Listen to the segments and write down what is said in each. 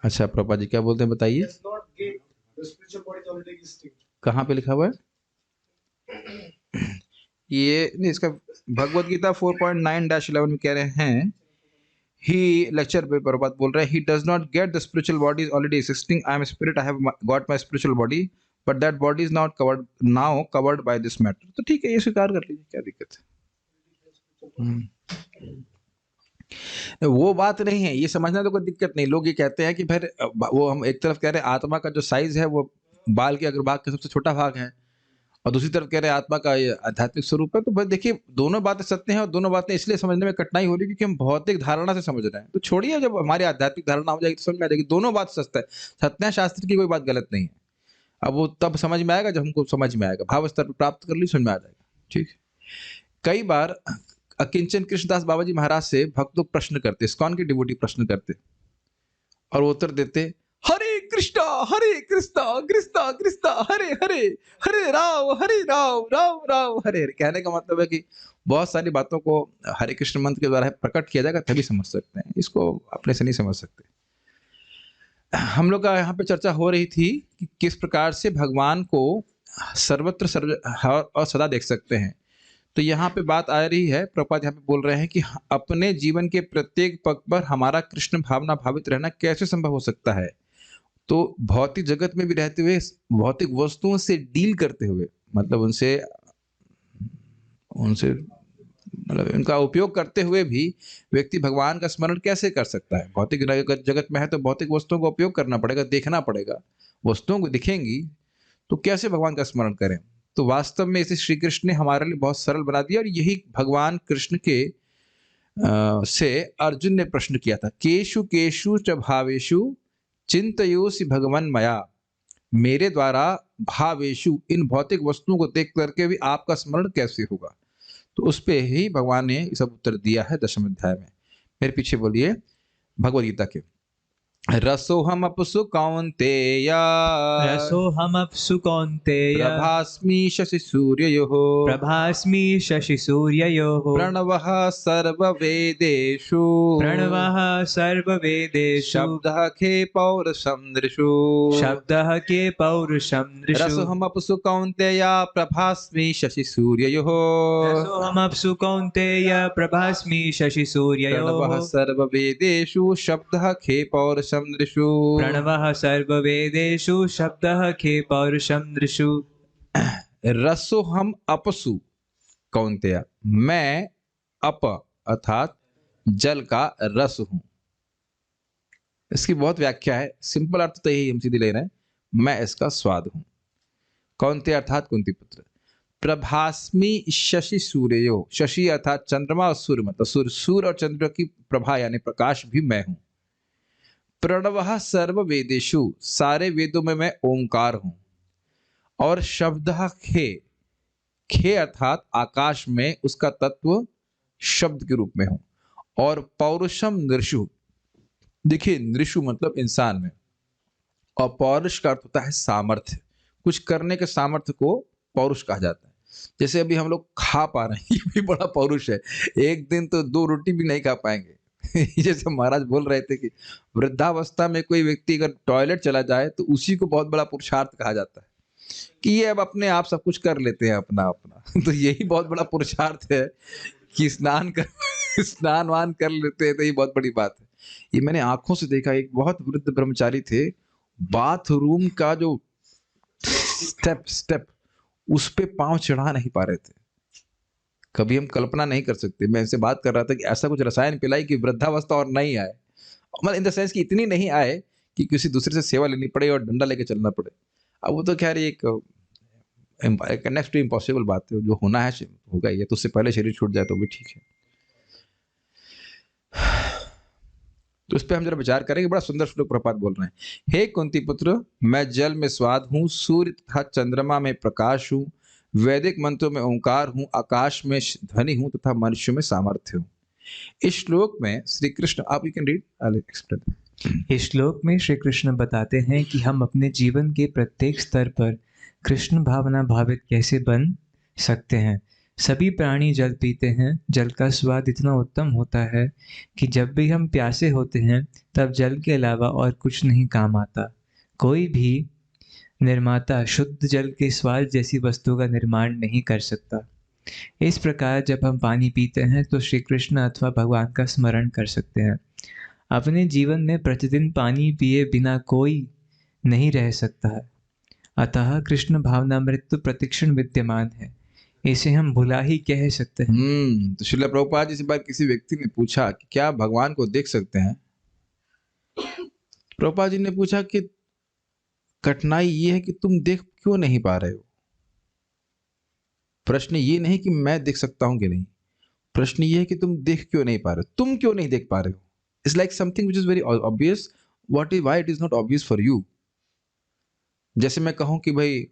अच्छा प्रभा जी क्या बोलते हैं बताइए। does not get the spiritual body is already existing. कहाँ पे लिखा हुआ है ये? नहीं, इसका भगवत गीता 4.9-11 में कह रहे हैं, ही लेक्चर पे प्रभात बोल रहे हैं, he does not get the spiritual body is already existing, I am spirit, I have got my spiritual body, but that body is not covered now covered by this matter. तो ठीक है, ये स्वीकार कर लीजिए, क्या दिक्कत है। वो बात नहीं है, ये समझना तो कोई दिक्कत नहीं। लोग ये कहते हैं कि फिर वो हम एक तरफ कह रहे हैं आत्मा का जो साइज है वो बाल के अग्रभाग का सबसे छोटा भाग है, और दूसरी तरफ कह रहे हैं आत्मा का ये आध्यात्मिक स्वरूप है। तो भाई देखिए, दोनों बातें सत्य हैं, और दोनों बातें इसलिए समझने में कठिनाई हो रही है क्योंकि हम भौतिक धारणा से समझ रहे हैं। तो छोड़िए, जब हमारी आध्यात्मिक धारणा हो जाएगी तो समझ में आ जाएगी, दोनों बात सत्य है। सत्य है, शास्त्र की कोई बात गलत नहीं है। अब वो तब समझ में आएगा जब हमको समझ में आएगा, भाव स्तर पर प्राप्त कर ली, समझ में आ जाएगा। ठीक है। कई बार अकिंचन कृष्णदास बाबा जी महाराज से भक्त लोग प्रश्न करते, इस्कॉन के डिवोटी प्रश्न करते, और वो उत्तर देते, हरे कृष्णा कृष्णा कृष्णा हरे हरे, हरे राम राम हरे हरे। कहने का मतलब है कि बहुत सारी बातों को हरे कृष्ण मंत्र के द्वारा प्रकट किया जाएगा तभी समझ सकते हैं, इसको अपने से नहीं समझ सकते। हम लोग का यहाँ पे चर्चा हो रही थी कि किस प्रकार से भगवान को सर्वत्र सर्व और सदा देख सकते हैं। तो यहाँ पे बात आ रही है, प्रभुपाद यहाँ पे बोल रहे हैं कि अपने जीवन के प्रत्येक पग पर हमारा कृष्ण भावना भावित रहना कैसे संभव हो सकता है। तो भौतिक जगत में भी रहते हुए, भौतिक वस्तुओं से डील करते हुए, मतलब उनसे उनसे मतलब उनका उपयोग करते हुए भी व्यक्ति भगवान का स्मरण कैसे कर सकता है। भौतिक जगत में है तो भौतिक वस्तुओं का उपयोग करना पड़ेगा, देखना पड़ेगा, वस्तुओं को दिखेंगी तो कैसे भगवान का स्मरण करें। तो वास्तव में इसे श्री कृष्ण ने हमारे लिए बहुत सरल बना दिया, और यही भगवान कृष्ण के से अर्जुन ने प्रश्न किया था, केशु केशु च भावेशु चिंतयोसि भगवन मया, मेरे द्वारा भावेशु, इन भौतिक वस्तुओं को देख करके भी आपका स्मरण कैसे होगा। तो उस पे ही भगवान ने सब उत्तर दिया है 10वें अध्याय में। मेरे पीछे बोलिए, भगवद गीता के, रसोहम अपसु कौन्तेय, रसोहम अपसु कौन्तेय, प्रभास्मि शशि सूर्ययोः, प्रभास्मि शशि सूर्ययोः, प्रणवः सर्ववेदेषु, प्रणवः सर्ववेदेषु, शब्दः खे पौरुषं नृषु, शब्दः के पौरुषं नृषु। रसोहम अपसु कौन्तेय प्रभास्मि शशि सूर्ययोः, रसोहम अपसु कौन्तेय प्रभास्मि शशि सूर्ययोः, प्रणवः सर्ववेदेषु शब्दः खे पौरुषं नृषु, प्रणवः सर्ववेदेषु शब्दः के पौरुषं नृषु। रसोहम अपसु कौन्तेय, मैं अप अर्थात जल का रस हूं। इसकी बहुत व्याख्या है, सिंपल अर्थ तो यही हम सीधे ले रहे हैं, मैं इसका स्वाद हूं। कौन्तेय अर्थात कुंती पुत्र। प्रभास्मि शशि सूर्यो, शशि अर्थात चंद्रमा और सूर्य, मतलब सूर्य और चंद्र की प्रभा यानी प्रकाश भी मैं हूं। प्रणवः सर्व वेदेषु, सारे वेदों में मैं ओंकार हूं। और शब्दः खे, खे अर्थात आकाश में उसका तत्व शब्द के रूप में हूं। और पौरुषम नृषु, देखिए नृषु मतलब इंसान में, और पौरुष का अर्थ होता है सामर्थ्य, कुछ करने के सामर्थ्य को पौरुष कहा जाता है। जैसे अभी हम लोग खा पा रहे हैं, ये भी बड़ा पौरुष है। एक दिन तो 2 रोटी भी नहीं खा पाएंगे। जैसे महाराज बोल रहे थे कि वृद्धावस्था में कोई व्यक्ति अगर टॉयलेट चला जाए तो उसी को बहुत बड़ा पुरुषार्थ कहा जाता है कि ये अब अपने आप सब कुछ कर लेते हैं अपना अपना। तो यही बहुत बड़ा पुरुषार्थ है कि स्नान वान कर लेते हैं, तो ये बहुत बड़ी बात है। ये मैंने आंखों से देखा, एक बहुत वृद्ध ब्रह्मचारी थे, बाथरूम का जो स्टेप उस पे पांव चढ़ा नहीं पा रहे थे। कभी हम कल्पना नहीं कर सकते। मैं इनसे बात कर रहा था कि ऐसा कुछ रसायन पिलाई कि वृद्धावस्था और नहीं आए, मतलब इन द सेंस कि इतनी नहीं आए कि किसी दूसरे से सेवा लेनी पड़े और डंडा लेके चलना पड़े। अब वो तो खैर एक नेक्स्ट टू इम्पॉसिबल बात है, जो होना है होगा ही, तो उससे पहले शरीर छूट जाए तो भी ठीक है। तो उस पर हम जरा विचार करेंगे। बड़ा सुंदर श्लोक प्रपात बोल रहे हैं, हे कुंती पुत्र, मैं जल में स्वाद हूँ, सूर्य तथा चंद्रमा में प्रकाश हूँ, वैदिक मंत्रों में ओंकार हूँ, आकाश में ध्वनि हूँ तथा मनुष्य में सामर्थ्य हूँ। इस श्लोक में श्री कृष्ण, आप you can read, I will explain. इस श्लोक में श्री कृष्ण बताते हैं कि हम अपने जीवन के प्रत्येक स्तर पर कृष्ण भावना भावित कैसे बन सकते हैं। सभी प्राणी जल पीते हैं। जल का स्वाद इतना उत्तम होता है कि जब भी हम प्यासे होते हैं तब जल के अलावा और कुछ नहीं काम आता। कोई भी निर्माता शुद्ध जल के स्वाद जैसी वस्तु का निर्माण नहीं कर सकता। इस प्रकार जब हम पानी पीते हैं तो श्री कृष्ण अथवा भगवान का स्मरण कर सकते हैं। अपने जीवन में प्रतिदिन पानी पिए बिना कोई नहीं रह सकता है। अतः कृष्ण भावनामृत तो प्रतिक्षण विद्यमान है, इसे हम भुला ही कह सकते हैं। तो श्रील प्रभुपाद जी से बार किसी व्यक्ति ने पूछा कि क्या भगवान को देख सकते हैं। प्रभुपाद जी ने पूछा कि कठिनाई ये है कि तुम देख क्यों नहीं पा रहे हो। प्रश्न ये नहीं कि मैं देख सकता हूं कि नहीं, प्रश्न ये है कि तुम देख क्यों नहीं पा रहे हो, तुम क्यों नहीं देख पा रहे हो। It's like something which is very obvious, what is why it is not obvious for you. जैसे मैं कहूं कि भाई,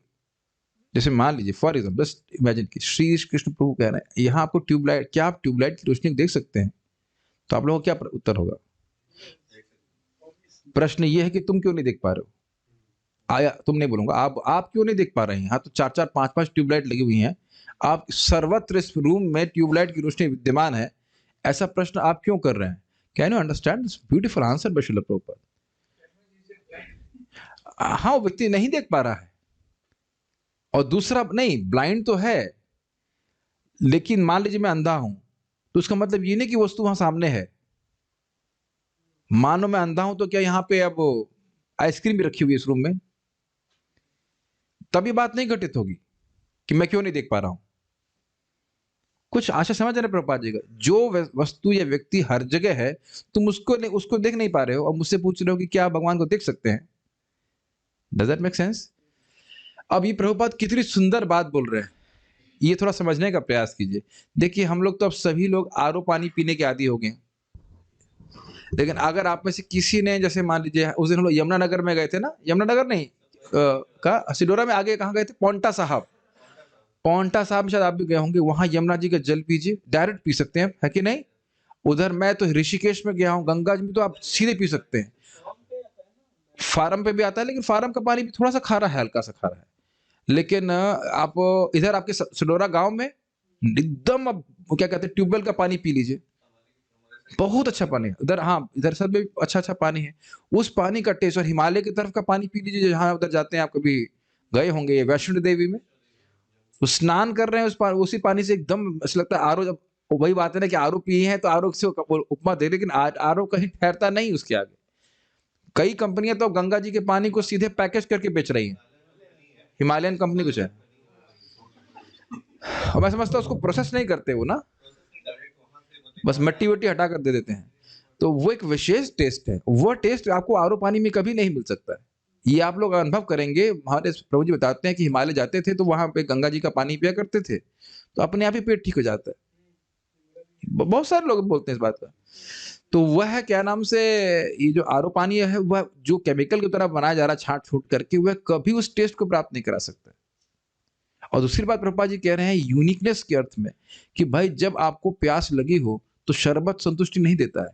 जैसे मान लीजिए फॉर एग्जाम्पल, जस्ट इमेजिन कि श्री कृष्ण प्रभु कह रहे हैं यहाँ आपको ट्यूबलाइट, क्या आप ट्यूबलाइट की रोशनी को देख सकते हैं, तो आप लोगों का क्या उत्तर होगा। प्रश्न ये है कि तुम क्यों नहीं देख पा रहे हो। आया तुम नहीं बोलूंगा, आप क्यों नहीं देख पा रहे हैं। यहाँ तो 4-4 5-5 ट्यूबलाइट लगी हुई हैं, आप सर्वत्र इस रूम में ट्यूबलाइट की रोशनी विद्यमान है, ऐसा प्रश्न आप क्यों कर रहे हैं। Can you understand this beautiful answer by Srila Prabhupada. हाँ, वो व्यक्ति नहीं देख पा रहा है। और दूसरा, नहीं ब्लाइंड तो है, लेकिन मान लीजिए मैं अंधा हूं, तो उसका मतलब ये नहीं कि वस्तु वहां सामने है। मानो मैं अंधा हूं तो क्या यहाँ पे अब आइसक्रीम भी रखी हुई है इस रूम में, तभी बात नहीं घटित होगी कि मैं क्यों नहीं देख पा रहा हूं। कुछ आशा समझ रहे प्रभुपाद जी का। जो वस्तु या व्यक्ति हर जगह है, तुम उसको देख नहीं पा रहे हो और मुझसे पूछ रहे हो कि क्या आप भगवान को देख सकते हैं। Does that make sense. अब ये प्रभुपाद कितनी सुंदर बात बोल रहे हैं, ये थोड़ा समझने का प्रयास कीजिए। देखिए हम लोग तो अब सभी लोग आरओ पानी पीने के आदी हो गए, लेकिन अगर आप में से किसी ने, जैसे मान लीजिए उस दिन हम लोग यमुनानगर में गए थे ना, यमुनानगर नहीं का सिडोरा में आगे कहाँ गए थे, पौंटा साहब। पौंटा साहब में शायद आप भी गए होंगे, वहां यमुना जी का जल पीजिए, डायरेक्ट पी सकते हैं, है कि नहीं। उधर मैं तो ऋषिकेश में गया हूँ, गंगा जी में तो आप सीधे पी सकते हैं। फार्म पे भी आता है, लेकिन फार्म का पानी भी थोड़ा सा खारा है, हल्का सा खारा है। लेकिन आप इधर आपके सिडोरा गांव में एकदम, अब वो क्या कहते हैं, ट्यूबवेल का पानी पी लीजिए, बहुत अच्छा पानी है उधर। हाँ, इधर सब में अच्छा अच्छा पानी है। उस पानी का टेस्ट, और हिमालय की तरफ का पानी पी लीजिए, जहाँ उधर जाते हैं, आप कभी गए होंगे वैष्णो देवी में, तो स्नान कर रहे हैं उसी पानी से, एकदम ऐसा लगता है आरओ। जब वही बात है ना कि आरओ पिए हैं तो आरओ से उपमा दे, लेकिन आरओ कहीं ठहरता नहीं उसके आगे। कई कंपनियां तो गंगा जी के पानी को सीधे पैकेज करके बेच रही हैं, हिमालयन कंपनी कुछ है, और मैं समझता हूँ उसको प्रोसेस नहीं करते वो ना, बस मट्टी वट्टी हटा कर दे देते हैं। तो वो एक विशेष टेस्ट है, वो टेस्ट आपको आरओ पानी में कभी नहीं मिल सकता है। ये आप लोग अनुभव करेंगे। हमारे प्रभु जी बताते हैं कि हिमालय जाते थे तो वहां पे गंगा जी का पानी पिया करते थे, तो अपने आप ही पेट ठीक हो जाता है। बहुत सारे लोग बोलते हैं इस बात का। तो वह क्या नाम से, ये जो आरओ पानी है, वह जो केमिकल की तरह बनाया जा रहा है छांट छूट करके, वह कभी उस टेस्ट को प्राप्त नहीं करा सकता। और दूसरी बात प्रभुपाद जी कह रहे हैं यूनिकनेस के अर्थ में, कि भाई जब आपको प्यास लगी हो तो शरबत संतुष्टि नहीं देता है,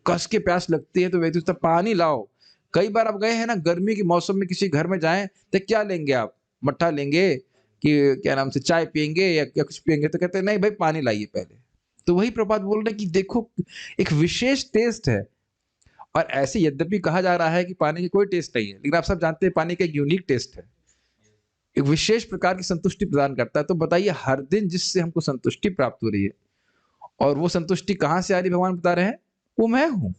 कस के प्यास लगती है तो व्यक्ति तो पानी लाओ। कई बार आप गए हैं ना, गर्मी के मौसम में किसी घर में जाएं तो क्या लेंगे आप, मट्ठा लेंगे कि क्या नाम से चाय पियेंगे या कुछ पियेंगे, तो कहते हैं नहीं भाई पानी लाइए पहले। तो वही प्रभुपाद बोल रहे हैं कि देखो एक विशेष टेस्ट है। और ऐसे यद्यपि कहा जा रहा है कि पानी की कोई टेस्ट नहीं है, लेकिन आप सब जानते हैं पानी का एक यूनिक टेस्ट है, एक विशेष प्रकार की संतुष्टि प्रदान करता है। तो बताइए हर दिन जिससे हमको संतुष्टि प्राप्त हो रही है, और वो संतुष्टि कहां से आ रही, भगवान बता रहे हैं वो मैं हूं।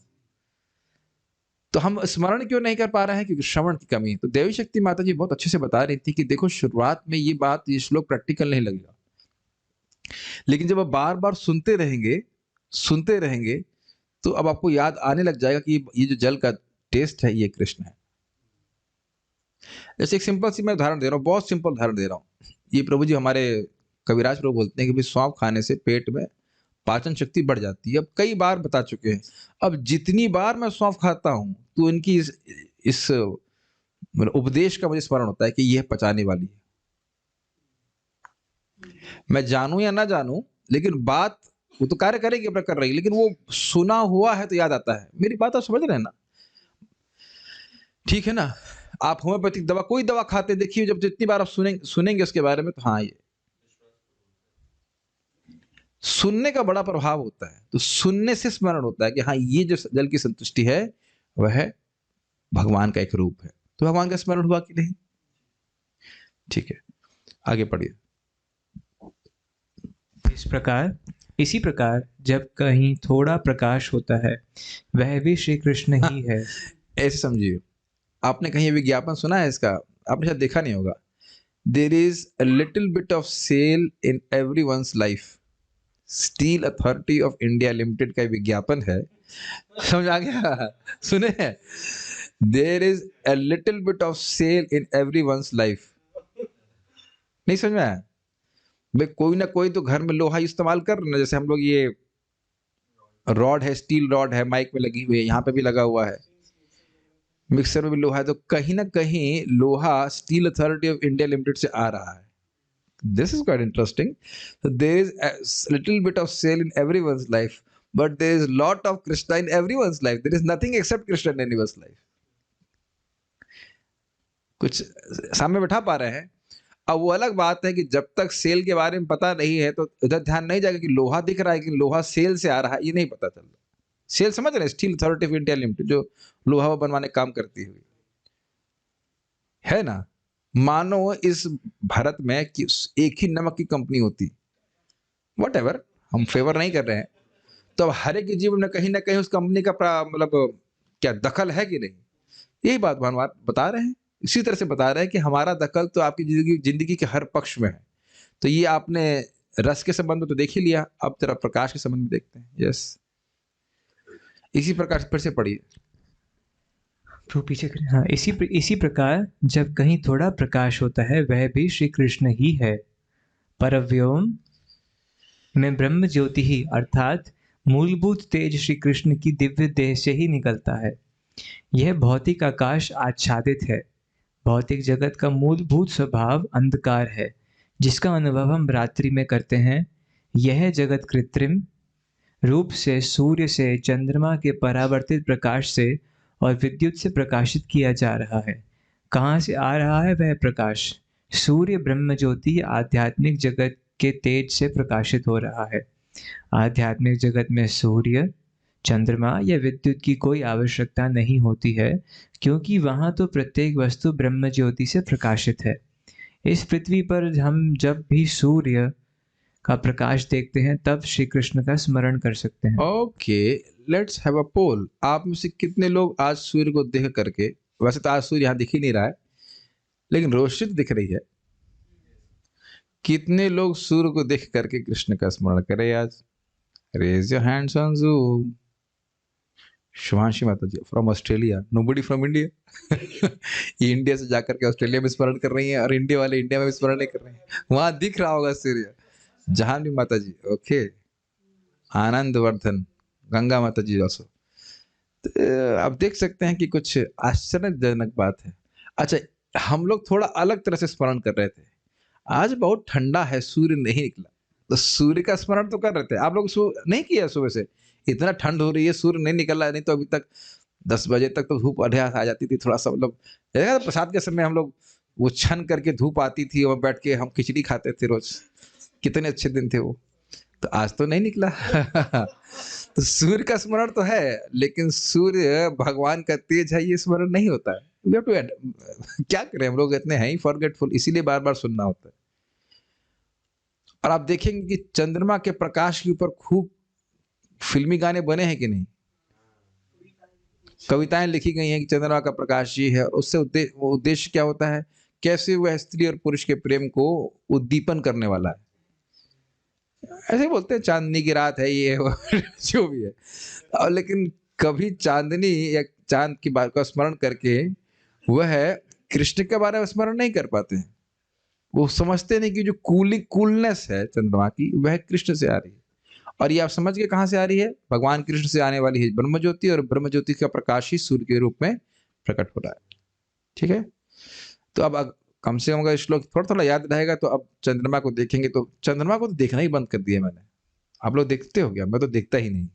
तो हम स्मरण क्यों नहीं कर पा रहे हैं, क्योंकि श्रवण की कमी है। तो देवी शक्ति माता जी बहुत अच्छे से बता रही थी कि देखो शुरुआत में ये बात, ये श्लोक प्रैक्टिकल नहीं लगेगा, लेकिन जब आप बार बार सुनते रहेंगे तो अब आपको याद आने लग जाएगा कि ये जो जल का टेस्ट है ये कृष्ण है। जैसे एक सिंपल सी मैं उदाहरण दे रहा हूँ, बहुत सिंपल उदाहरण दे रहा हूँ। ये प्रभु जी हमारे कविराज प्रभु बोलते हैं कि भाई सौंफ खाने से पेट में पाचन शक्ति बढ़ जाती है। अब कई बार बता चुके हैं, अब जितनी बार मैं सौंफ खाता हूं तो इनकी इस मतलब उपदेश का मुझे स्मरण होता है कि यह पचाने वाली है। मैं जानूं या ना जानूं, लेकिन बात वो तो कार्य करेगी अपना कर रही, लेकिन वो सुना हुआ है तो याद आता है। मेरी बात आप समझ रहे हैं ना, ठीक है ना। आप होम्योपैथिक दवा, कोई दवा खाते देखिए, जब जितनी बार आप सुनेंगे उसके बारे में, तो हाँ ये सुनने का बड़ा प्रभाव होता है, तो सुनने से स्मरण होता है कि हाँ ये जो जल की संतुष्टि है वह भगवान का एक रूप है, तो भगवान का स्मरण हुआ कि नहीं। ठीक है, आगे पढ़िए। इसी प्रकार जब कहीं थोड़ा प्रकाश होता है वह भी श्री कृष्ण ही है। ऐसे समझिए, आपने कहीं विज्ञापन सुना है इसका, आपने शायद देखा नहीं होगा। There is a little bit of sale in every once life, steel authority of India limited का विज्ञापन है, समझ आ गया, सुने हैं। There is a little bit of sale in every once life, नहीं समझ में आया। भाई कोई ना कोई तो घर में लोहा इस्तेमाल कर रहे ना, जैसे हम लोग ये रॉड है, स्टील रॉड है, माइक में लगी हुई है, यहाँ पे भी लगा हुआ है, मिक्सर में भी लोहा है, तो कहीं ना कहीं लोहा steel authority of India limited से आ रहा है। This is quite interesting. So there is a little bit of sale in everyone's life, but there is lot of Krishna in everyone's life. There is nothing except Krishna in anyone's life. कुछ सामने बैठा पा रहे हैं। अब वो अलग बात है कि जब तक सेल के बारे में पता नहीं है तो इधर ध्यान नहीं जाएगा कि लोहा दिख रहा है कि लोहा सेल से आ रहा है, ये नहीं पता चल रहा। सेल समझ रहे हैं, steel authority of India limited जो लोहा बनवाने का काम करती हुई है ना। मानो इस भारत में कि एक ही नमक की कंपनी होती, व्हाटएवर, हम फेवर नहीं कर रहे हैं, तो अब हर एक के जीवन में कहीं ना कहीं उस कंपनी का मतलब क्या दखल है कि नहीं, यही बात भगवान बता रहे हैं। इसी तरह से बता रहे हैं कि हमारा दखल तो आपकी जिंदगी के हर पक्ष में है। तो ये आपने रस के संबंध में तो देख ही लिया, अब जरा प्रकाश के संबंध में देखते हैं। यस, इसी प्रकार फिर से पढ़िए। तो पीछे करें। हाँ, इसी प्रकार जब कहीं थोड़ा प्रकाश होता है वह भी श्री कृष्ण ही है। परव्योम में ब्रह्म ज्योति ही अर्थात मूलभूत तेज श्री कृष्ण की दिव्य देह से ही निकलता है। यह भौतिक आकाश आच्छादित है। भौतिक जगत का मूलभूत स्वभाव अंधकार है, जिसका अनुभव हम रात्रि में करते हैं। यह जगत कृत्रिम रूप से सूर्य से, चंद्रमा के परावर्तित प्रकाश से और विद्युत से प्रकाशित किया जा रहा है। कहाँ से आ रहा है वह प्रकाश? सूर्य ब्रह्म ज्योति आध्यात्मिक जगत के तेज से प्रकाशित हो रहा है। आध्यात्मिक जगत में सूर्य, चंद्रमा या विद्युत की कोई आवश्यकता नहीं होती है, क्योंकि वहाँ तो प्रत्येक वस्तु ब्रह्म ज्योति से प्रकाशित है। इस पृथ्वी पर हम जब भी सूर्य का प्रकाश देखते हैं तब श्री कृष्ण का स्मरण कर सकते हैं। ओके, लेट्स हैव अ पोल। आप में से कितने लोग आज सूर्य को देख करके, वैसे तो आज सूर्य यहाँ दिख ही नहीं रहा है लेकिन रोशनी तो दिख रही है, कितने लोग सूर्य को देख करके कृष्ण का स्मरण करें आज? Raise your hands on Zoom. Shubhanshi माता ji from Australia, nobody from India. ये इंडिया से जाकर के ऑस्ट्रेलिया में स्मरण कर रही हैं और इंडिया वाले इंडिया में स्मरण नहीं कर रहे हैं। वहां दिख रहा होगा सूर्य। जहां भी माता जी, ओके, आनंद वर्धन, गंगा माता जी ऑल्सो। आप देख सकते हैं कि कुछ आश्चर्यजनक बात है। अच्छा, हम लोग थोड़ा अलग तरह से स्मरण कर रहे थे। आज बहुत ठंडा है, सूर्य नहीं निकला, तो सूर्य का स्मरण तो कर रहे थे। आप लोग नहीं किया सुबह से? इतना ठंड हो रही है, सूर्य नहीं निकला, नहीं तो अभी तक 10 बजे तक तो धूप अभ्यास आ जाती थी। थोड़ा सा मतलब प्रसाद के समय हम लोग वो छन करके धूप आती थी और बैठ के हम खिचड़ी खाते थे रोज। कितने अच्छे दिन थे वो। तो आज तो नहीं निकला। तो सूर्य का स्मरण तो है, लेकिन सूर्य भगवान का तेज है, ये स्मरण नहीं होता है। We have to क्या करें, हम लोग इतने हैं ही फॉरगेटफुल, इसीलिए बार बार सुनना होता है। और आप देखेंगे कि चंद्रमा के प्रकाश के ऊपर खूब फिल्मी गाने बने हैं कि नहीं, कविताएं लिखी गई हैं कि चंद्रमा का प्रकाश ये है। उससे उद्देश्य क्या होता है, कैसे वह स्त्री और पुरुष के प्रेम को उद्दीपन करने वाला है। ऐसे बोलते हैं चांदनी की रात है ये जो भी है, और लेकिन कभी चांदनी या चांद की बात का स्मरण करके वह कृष्ण के बारे में स्मरण नहीं कर पाते हैं। वो समझते नहीं कि जो कूलनेस है चंद्रमा की, वह कृष्ण से आ रही है। और ये आप समझ के कहाँ से आ रही है? भगवान कृष्ण से आने वाली है ब्रह्म ज्योति, और ब्रह्म ज्योति का प्रकाश ही सूर्य के रूप में प्रकट हो रहा है। ठीक है, तो अब कम से कम अगर श्लोक थोड़ा थोड़ा याद रहेगा तो अब चंद्रमा को देखेंगे। तो चंद्रमा को तो देखना ही बंद कर दिया मैंने। आप लोग देखते हो क्या? मैं तो देखता ही नहीं।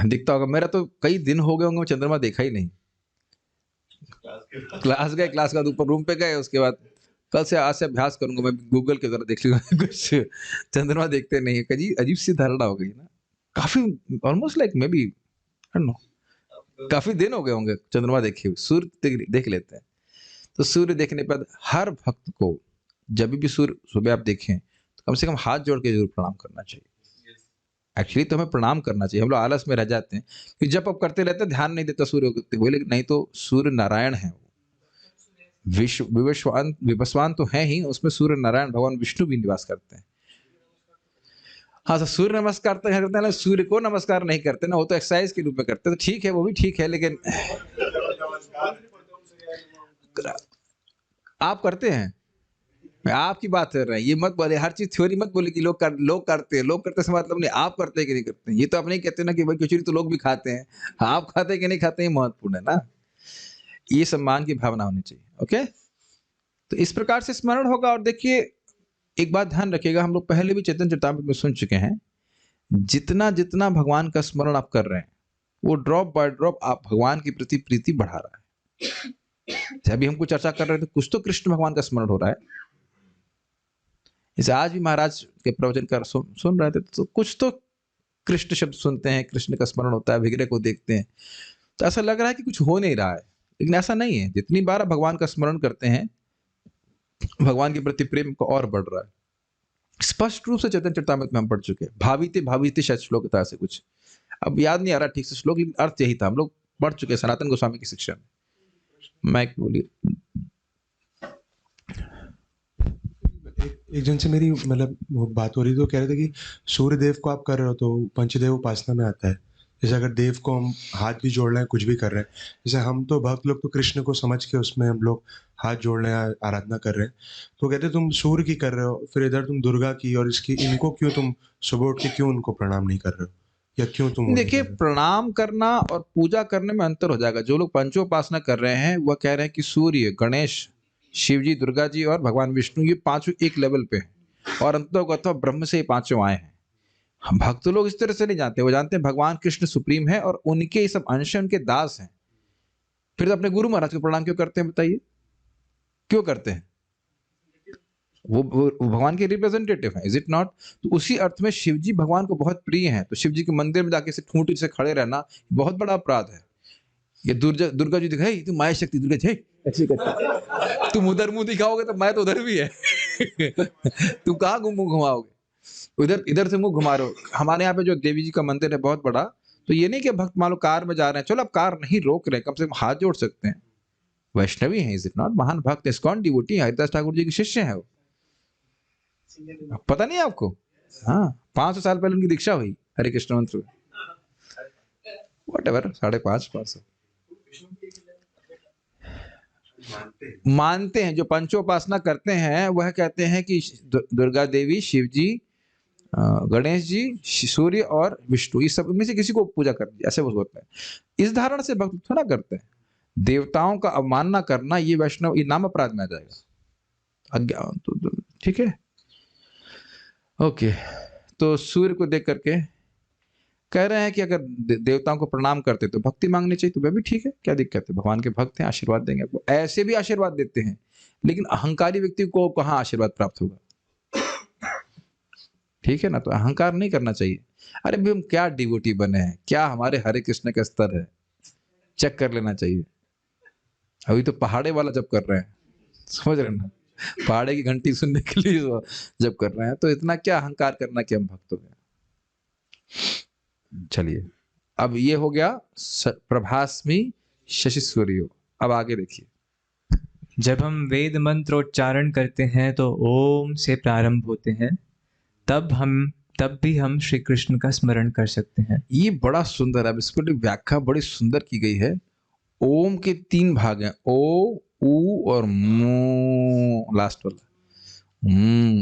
दिखता होगा, मेरा तो कई दिन हो गए होंगे मैं चंद्रमा देखा ही नहीं। क्लास गए, क्लास के बाद ऊपर रूम पे गए, उसके बाद कल से आज से अभ्यास करूंगा, मैं गूगल के जरा देख लूंगा कुछ चंद्रमा देखते नहीं है। अजीब अजीब सी धारणा हो गई ना, काफी almost like maybe no काफी दिन हो गए होंगे चंद्रमा देखे हुए। सूर्य देख लेते हैं। तो सूर्य देखने पर हर भक्त को जब भी सूर्य सुबह आप देखें तो कम से कम हाथ जोड़ के जरूर प्रणाम करना चाहिए। एक्चुअली तो हमें प्रणाम करना चाहिए, हम लोग आलस में रह जाते हैं कि जब अब करते रहते हैं, ध्यान नहीं देता सूर्य उगते हुए। लेकिन नहीं, तो सूर्य नारायण है, विश्व विवस्वान विवस्वान तो है ही, उसमें सूर्य नारायण भगवान विष्णु भी निवास करते हैं। हाँ, तो सूर्य नमस्कार तो करते हैं ना, सूर्य को नमस्कार नहीं करते ना, वो तो एक्सरसाइज के रूप में करते हैं। तो ठीक है, वो भी ठीक है, लेकिन आप करते हैं, मैं आपकी बात कर रहा हूँ। ये मत बोले, हर चीज थ्योरी मत बोले कि लोग करते हैं। लोग करते से मतलब नहीं, आप करते हैं कि नहीं करते हैं। ये तो आप नहीं कहते ना कि भाई कचौरी तो लोग भी खाते हैं, आप खाते हैं कि नहीं खाते हैं, महत्वपूर्ण है ना। ये सम्मान की भावना होनी चाहिए। ओके, तो इस प्रकार से स्मरण होगा। और देखिए, एक बात ध्यान रखिएगा, हम लोग पहले भी चैतन्य चरितामृत में सुन चुके हैं, जितना जितना भगवान का स्मरण आप कर रहे हैं, वो ड्रॉप बाय ड्रॉप आप भगवान के प्रति प्रीति बढ़ा रहा है। अभी हमको चर्चा कर रहे थे, कुछ तो कृष्ण भगवान का स्मरण हो रहा है। जैसे आज भी महाराज के प्रवचन कर सुन रहे थे, तो कुछ तो कृष्ण शब्द सुनते हैं, कृष्ण का स्मरण होता है, विग्रह को देखते हैं, तो ऐसा लग रहा है कि कुछ हो नहीं रहा है। लेकिन ऐसा नहीं है, जितनी बार आप भगवान का स्मरण करते हैं, भगवान के प्रति प्रेम को और बढ़ रहा है। स्पष्ट रूप से चैतन्य चरितामृत में हम पढ़ चुके हैं। भावीते भावीते शायद श्लोक था ऐसे कुछ, अब याद नहीं आ रहा ठीक से श्लोक, लेकिन अर्थ यही था, हम लोग पढ़ चुके हैं सनातन गोस्वामी की शिक्षा में। मैं बोलिए। एक जन से मेरी मतलब वो बात हो रही, तो कह रहे थे कि सूर्य देव को आप कर रहे हो तो पंचदेव उपासना में आता है। जैसे अगर देव को हम हाथ भी जोड़ रहे हैं, कुछ भी कर रहे हैं, जैसे हम तो भक्त लोग तो कृष्ण को समझ के उसमें हम लोग हाथ जोड़ रहे हैं, आराधना कर रहे हैं। तो कहते तुम सूर्य की कर रहे हो, फिर इधर तुम दुर्गा की, और इसकी इनको क्यों तुम सुबह उठ के क्यों उनको प्रणाम नहीं कर रहे हो, या क्यों तुम वो नहीं देखिए, कर रहे प्रणाम करना और पूजा करने में अंतर हो जाएगा। जो लोग पंचोपासना कर रहे हैं, वह कह रहे हैं कि सूर्य, गणेश, शिव जी, दुर्गा जी और भगवान विष्णु, ये पांचों एक लेवल पे हैं और अंतोगत ब्रह्म से ये पांचों आए हैं। हम भक्त लोग इस तरह से नहीं जानते, वो जानते हैं भगवान कृष्ण सुप्रीम है और उनके ये सब अंश उनके दास हैं। फिर तो अपने गुरु महाराज को प्रणाम क्यों करते हैं, बताइए क्यों करते हैं? वो भगवान के रिप्रेजेंटेटिव हैं, इज इट नॉट? तो उसी अर्थ में शिव जी भगवान को बहुत प्रिय हैं। तो शिव जी के मंदिर में जाके से ठूंठ से खड़े रहना बहुत बड़ा अपराध है। ये दुर्गा जी दिखाई, तुम माया शक्ति दुर्गा जी ऐसे करते, तुम उधर मुंह दिखाओगे तो मैं तो उधर भी है तुम कहाँ मुंह घुमाओगे? उधर इधर से मुंह घुमा रहे हो। हमारे यहाँ पे जो देवी जी का मंदिर है बहुत बड़ा, तो ये नहीं कि भक्त मान लो कार में जा रहे हैं, चलो अब कार नहीं रोक रहे, कम से कम हाथ जोड़ सकते हैं। वैष्णवी है, इज इट नॉट? महान भक्त, इस्कॉन डिवोटी है, हरिदास ठाकुर जी के शिष्य है वो। पता नहीं आपको? हाँ, 500 साल पहले उनकी दीक्षा हुई हरे कृष्ण मंत्र, वट एवर, 550 मानते हैं। जो पंचोपासना करते हैं वह कहते हैं कि दुर्गा देवी, शिव जी, गणेश जी, सूर्य और विष्णु, इस सब में से किसी को पूजा करनी, ऐसे वो होता है। इस धारणा से भक्त थोड़ा करते हैं। देवताओं का अवमानना करना, ये वैष्णव, ये नाम अपराध में आ जाएगा, अज्ञान। तो ठीक है, ओके। तो सूर्य को देख करके कह रहे हैं कि अगर देवताओं को प्रणाम करते तो भक्ति मांगनी चाहिए, तो वह भी ठीक है, क्या दिक्कत है? भगवान के भक्त हैं, आशीर्वाद देंगे आपको। ऐसे भी आशीर्वाद देते हैं, लेकिन अहंकारी व्यक्ति को कहाँ आशीर्वाद प्राप्त होगा? ठीक है ना, तो अहंकार नहीं करना चाहिए। अरे भी हम क्या डिवोटी बने हैं, क्या हमारे हरे कृष्ण का स्तर है, चेक कर लेना चाहिए। अभी तो पहाड़े वाला जब कर रहे हैं, समझ रहे ना, पहाड़े की घंटी सुनने के लिए जब कर रहे हैं, तो इतना क्या अहंकार करना कि हम भक्त हो गए। चलिए, अब ये हो गया प्रभास्मी शशि सूर्यो। अब आगे देखिए, जब हम वेद मंत्र उच्चारण करते हैं तो ओम से प्रारंभ होते हैं, तब भी हम श्री कृष्ण का स्मरण कर सकते हैं। ये बड़ा सुंदर है, इसको व्याख्या बड़ी सुंदर की गई है। ओम के 3 भाग हैं, ओ, ऊ और मो, लास्ट वाला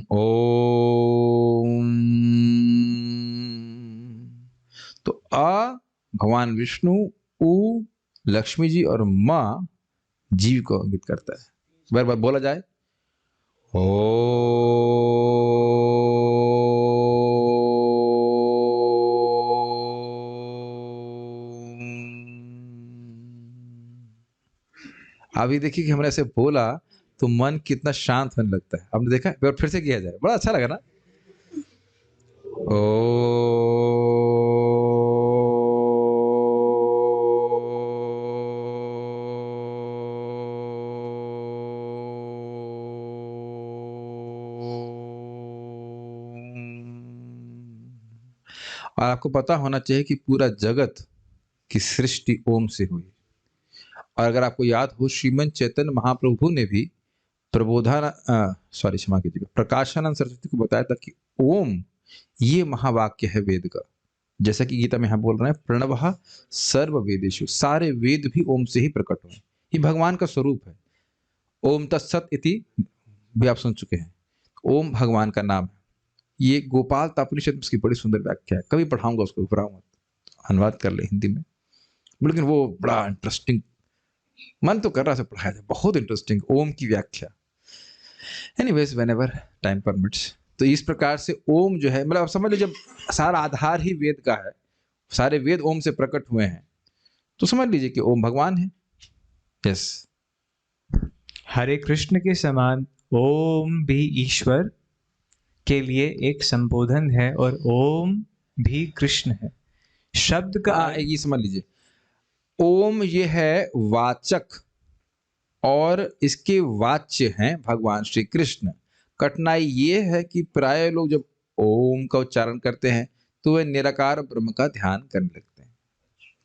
ओम। तो आ भगवान विष्णु, ऊ लक्ष्मी जी और माँ जीव को इंगित करता है। बार बार बोला जाए, ओ। अभी देखिए कि हमने ऐसे बोला तो मन कितना शांत होने लगता है। आपने देखा? और फिर से किया जाए, बड़ा अच्छा लगा ना। और आपको पता होना चाहिए कि पूरा जगत की सृष्टि ओम से हुई। और अगर आपको याद हो, श्रीमन चैतन्य महाप्रभु ने भी क्षमा कीजिएगा, प्रकाशानंद सरस्वती को बताया था कि ओम ये महावाक्य है वेद का। जैसा कि गीता में हम बोल रहे हैं, प्रणवः सर्व वेदेषु, सारे वेद भी ओम से ही प्रकट हुए। ये भगवान का स्वरूप है। ओम तत्सत इति भी आप सुन चुके हैं। ओम भगवान का नाम है। ये गोपाल तापनिषद में इसकी बड़ी सुंदर व्याख्या है। कभी पढ़ाऊंगा उसको, घबराओ मत, अनुवाद कर ले हिंदी में। लेकिन वो बड़ा इंटरेस्टिंग, मन तो कर रहा था पढ़ाया जाए, बहुत इंटरेस्टिंग ओम की व्याख्या। Anyways, whenever time permits. तो इस प्रकार से ओम जो है, मतलब आप समझ लीजिए, जब सारा आधार ही वेद का है, सारे वेद ओम से प्रकट हुए हैं, तो समझ लीजिए कि ओम भगवान है। यस। हरे कृष्ण के समान ओम भी ईश्वर के लिए एक संबोधन है और ओम भी कृष्ण है। शब्द का ये समझ लीजिए, ओम ये है वाचक और इसके वाच्य हैं भगवान श्री कृष्ण। कठिनाई ये है कि प्राय लोग जब ओम का उच्चारण करते हैं तो वे निराकार ब्रह्म का ध्यान करने लगते हैं,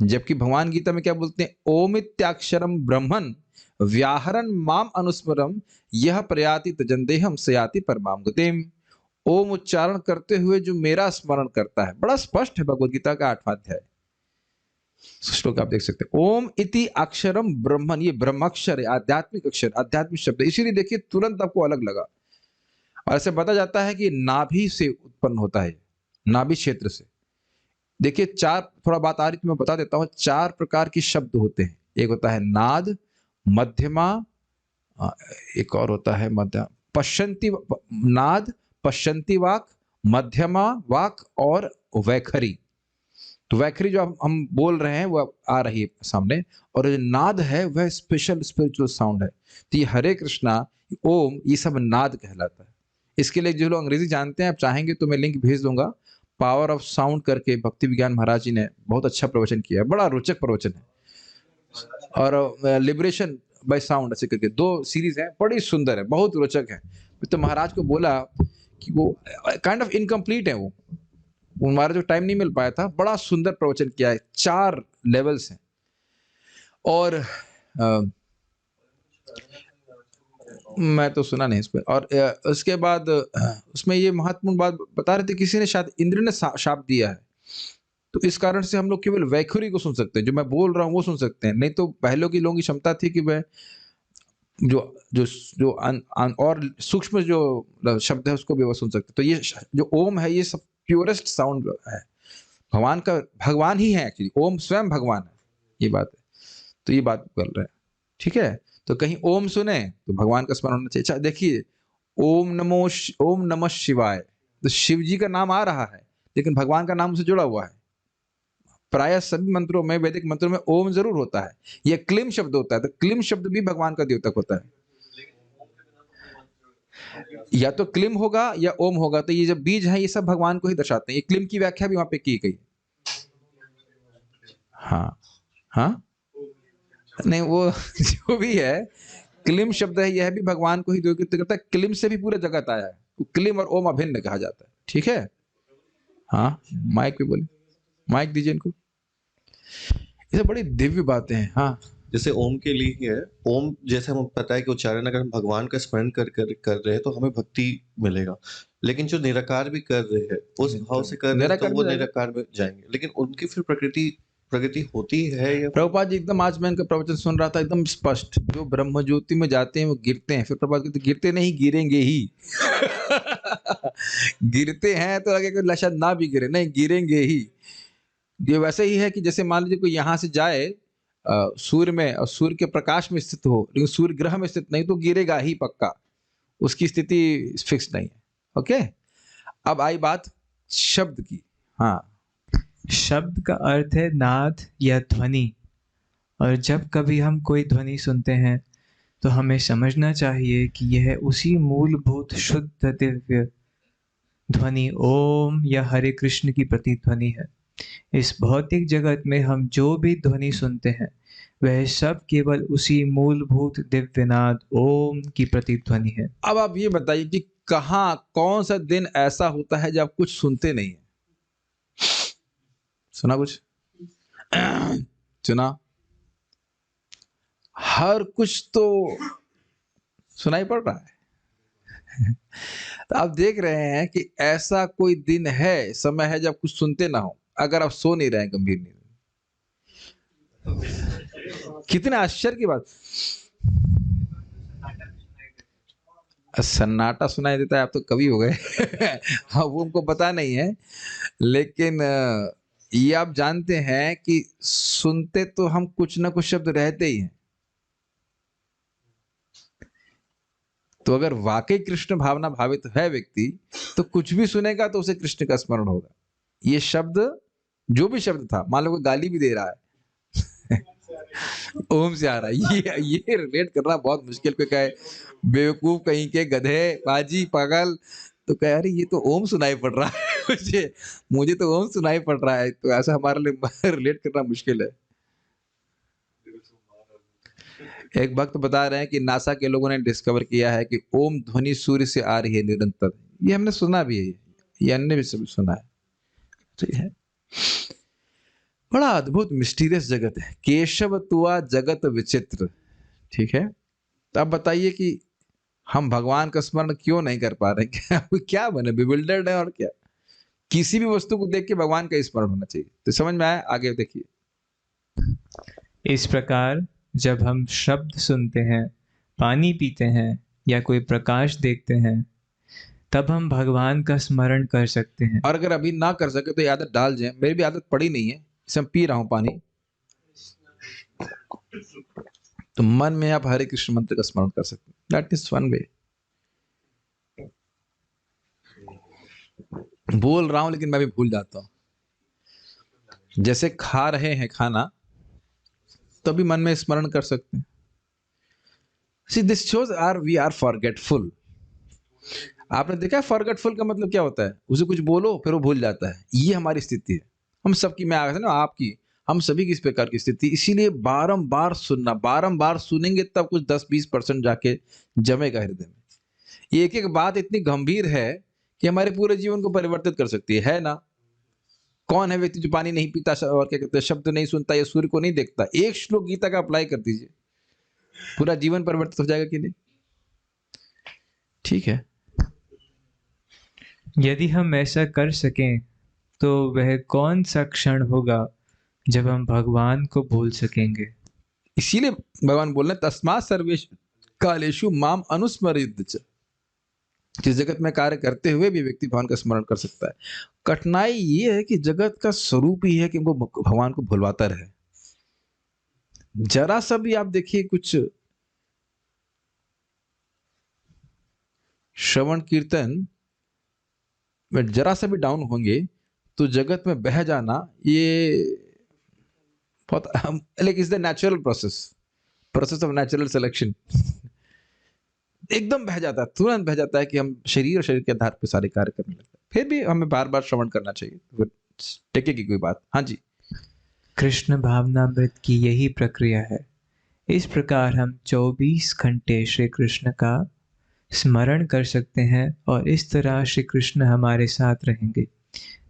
जबकि भगवान गीता में क्या बोलते हैं? ओम इत्याक्षरम ब्रह्मन व्याहरन माम अनुस्मरम यह प्रयाति तजंदेहम सयाति परमाम गतिम। ओम उच्चारण करते हुए जो मेरा स्मरण करता है, बड़ा स्पष्ट है भगवद गीता का 8वां अध्याय, श्लोक आप देख सकते हैं। ओम इति अक्षरम ब्रह्मन, ये ब्रह्माक्षर है, आध्यात्मिक अक्षर, आध्यात्मिक शब्द है। इसीलिए देखिए तुरंत आपको अलग लगा। और ऐसे बताया जाता है कि नाभि से उत्पन्न होता है, नाभि क्षेत्र से। देखिए थोड़ा बात आ रही थी, मैं बता देता हूँ। 4 प्रकार के शब्द होते हैं। एक होता है नाद, मध्यमा, एक और होता है मध्य, पश्चंती नाद, पश्चंती वाक, मध्यमा वाक और वैखरी। तो वैखरी जो हम बोल रहे हैं वो आ रही है सामने, और जो नाद है वह स्पेशल स्पिरिचुअल साउंड है। तो ये हरे कृष्णा, ओम, ये सब नाद कहलाता है। इसके लिए जो लोग अंग्रेजी जानते हैं, आप चाहेंगे तो मैं लिंक भेज दूंगा। पावर ऑफ साउंड करके भक्ति विज्ञान महाराज जी ने बहुत अच्छा प्रवचन किया है, बड़ा रोचक प्रवचन है। और लिबरेशन बाय साउंड ऐसे करके 2 सीरीज है, बड़ी सुंदर है, बहुत रोचक है। तो महाराज को बोला कि वो काइंड ऑफ इनकम्प्लीट है, वो हमारा जो टाइम नहीं मिल पाया था। बड़ा सुंदर प्रवचन किया है, 4 लेवल्स हैं। और मैं तो सुना नहीं इस पर। और उसके बाद उसमें ये महत्वपूर्ण बात बता रहे थे, किसी ने शायद इंद्र ने शाप दिया है, तो इस कारण से हम लोग केवल वैखरी को सुन सकते हैं, जो मैं बोल रहा हूँ वो सुन सकते हैं। नहीं तो पहले के लोगों की क्षमता थी कि वह जो जो जो और सूक्ष्म जो शब्द है उसको भी वो सुन सकते। तो ये जो ओम है, ये सब प्योरेस्ट साउंड है, भगवान का, भगवान ही है एक्चुअली। ओम स्वयं भगवान है, ये बात है। तो ये बात कर रहे हैं, ठीक है। तो कहीं ओम सुने तो भगवान का स्मरण होना चाहिए। अच्छा देखिए, ओम नमः शिवाय, तो शिव जी का नाम आ रहा है, लेकिन भगवान का नाम उसे जुड़ा हुआ है। प्राय सभी मंत्रों में, वैदिक मंत्रों में ओम जरूर होता है। यह क्लिम शब्द होता है, तो क्लिम शब्द भी भगवान का द्योतक होता है। या तो क्लिम होगा या ओम होगा। तो ये जब बीज है, ये सब भगवान को ही दर्शाते हैं। ये क्लिम की व्याख्या भी वहां पे की गई। हाँ हाँ, नहीं वो जो भी है, क्लिम शब्द है, यह भी भगवान को ही द्योतित करता है। क्लिम से भी पूरा जगत आया है, तो क्लिम और ओम अभिन्न कहा जाता है, ठीक है। हाँ, माइक पे बोले, माइक दीजिए इनको। ये बड़ी दिव्य बातें हैं। हाँ, जैसे ओम के लिए ही है। ओम जैसे हमें पता है कि उच्चारण अगर हम भगवान का स्मरण कर रहे हैं तो हमें भक्ति मिलेगा। लेकिन जो निराकार भी कर रहे हैं उस भाव से कर रहे हैं तो वो निराकार में जाएंगे। लेकिन उनकी फिर प्रकृति होती है या प्रभुपाद जी एकदम, आज मैं इनका प्रवचन सुन रहा था, एकदम स्पष्ट। जो ब्रह्म ज्योति में जाते हैं वो गिरते हैं। फिर प्रभुपाद कहते गिरते नहीं, गिरेंगे ही। गिरते हैं तो लगे कि शायद ना भी गिरे, नहीं, गिरेंगे ही। ये वैसे ही है कि जैसे मान लीजिए कोई यहाँ से जाए सूर्य में, और सूर्य के प्रकाश में स्थित हो, लेकिन सूर्य ग्रह में स्थित नहीं, तो गिरेगा ही पक्का, उसकी स्थिति फिक्स नहीं है। ओके, अब आई बात शब्द की। हाँ, शब्द का अर्थ है नाद या ध्वनि। और जब कभी हम कोई ध्वनि सुनते हैं तो हमें समझना चाहिए कि यह उसी मूलभूत शुद्ध दिव्य ध्वनि ओम या हरे कृष्ण की प्रतिध्वनि है। इस भौतिक जगत में हम जो भी ध्वनि सुनते हैं वह सब केवल उसी मूलभूत दिव्यनाद ओम की प्रतिध्वनि है। अब आप ये बताइए कि कहाँ कौन सा दिन ऐसा होता है जब आप कुछ सुनते नहीं है? सुना कुछ? सुना? हर कुछ तो सुनाई पड़ रहा है। तो आप देख रहे हैं कि ऐसा कोई दिन है, समय है जब कुछ सुनते ना हो, अगर आप सो नहीं रहे हैं गंभीर नींद में। कितने आश्चर्य की बात। सन्नाटा सुनाई देता है, आप तो कवि हो गए। हाँ, वो हमको पता नहीं है, लेकिन ये आप जानते हैं कि सुनते तो हम कुछ ना कुछ शब्द रहते ही हैं। तो अगर वाकई कृष्ण भावना भावित है व्यक्ति, तो कुछ भी सुनेगा तो उसे कृष्ण का स्मरण होगा। ये शब्द, जो भी शब्द था, मान लो कोई गाली भी दे रहा है, ओम से आ रहा है, ये रिलेट करना बहुत मुश्किल। पे कहे बेवकूफ कहीं के, गधे, बाजी, पागल, तो कह अरे ये तो ओम सुनाई पड़ रहा है, मुझे तो ओम सुनाई पड़ रहा है। तो ऐसा हमारे लिए रिलेट करना मुश्किल है। एक भक्त बता रहे हैं कि नासा के लोगों ने डिस्कवर किया है कि ओम ध्वनि सूर्य से आ रही है निरंतर। ये हमने सुना भी है, ये अन्य भी सब सुना है। तो ये है बड़ा अद्भुत मिस्टीरियस जगत है। केशव तुआ जगत विचित्र। ठीक है, तो अब बताइए कि हम भगवान का स्मरण क्यों नहीं कर पा रहे? क्या बने, बिविल्डर्ड है और क्या? किसी भी वस्तु को देख के भगवान का स्मरण होना चाहिए। तो समझ में आया? आगे देखिए। इस प्रकार जब हम शब्द सुनते हैं, पानी पीते हैं या कोई प्रकाश देखते हैं, तब हम भगवान का स्मरण कर सकते हैं। और अगर अभी ना कर सके तो ये आदत डाल जाए। मेरी भी आदत पड़ी नहीं है, जैसे मैं पी रहा हूं पानी, तो मन में आप हरे कृष्ण मंत्र का स्मरण कर सकते हैं। That is one way. बोल रहा हूं लेकिन मैं भी भूल जाता हूं। जैसे खा रहे हैं खाना, तभी मन में स्मरण कर सकते हैं। See, this shows we are forgetful. आपने देखा है फॉरगेटफुल का मतलब क्या होता है? उसे कुछ बोलो फिर वो भूल जाता है। ये हमारी स्थिति है, हम सबकी। मैं आया था ना, आपकी, हम सभी की इस प्रकार की स्थिति। इसीलिए बारंबार सुनना, बारंबार सुनेंगे तब कुछ 10-20% जाके जमेगा हृदय में। ये एक एक बात इतनी गंभीर है कि हमारे पूरे जीवन को परिवर्तित कर सकती है ना? कौन है व्यक्ति जो पानी नहीं पीता और क्या कहते हैं, शब्द नहीं सुनता या सूर्य को नहीं देखता? एक श्लोक गीता का अप्लाई कर दीजिए, पूरा जीवन परिवर्तित हो जाएगा कि नहीं? ठीक है। यदि हम ऐसा कर सकें तो वह कौन सा क्षण होगा जब हम भगवान को भूल सकेंगे? इसीलिए भगवान बोल रहे तस्मात् सर्वेषु कालेषु माम अनुस्मरेत् च। जिस जगत में कार्य करते हुए भी व्यक्ति भगवान का स्मरण कर सकता है। कठिनाई ये है कि जगत का स्वरूप ही है कि उनको भगवान को भुलवाता रहे। जरा सा भी आप देखिए, कुछ श्रवण कीर्तन में जरा सा भी डाउन होंगे तो जगत में बह जाना, ये बहुत like is the natural process of natural selection. एकदम बह जाता है, तुरंत बह जाता है कि हम शरीर और शरीर के आधार पर सारे कार्य करने लगते हैं। फिर भी हमें बार बार श्रवण करना चाहिए, टेकेगी कोई बात। हाँ जी। कृष्ण भावनामृत की यही प्रक्रिया है। इस प्रकार हम 24 घंटे श्री कृष्ण का स्मरण कर सकते हैं और इस तरह श्री कृष्ण हमारे साथ रहेंगे।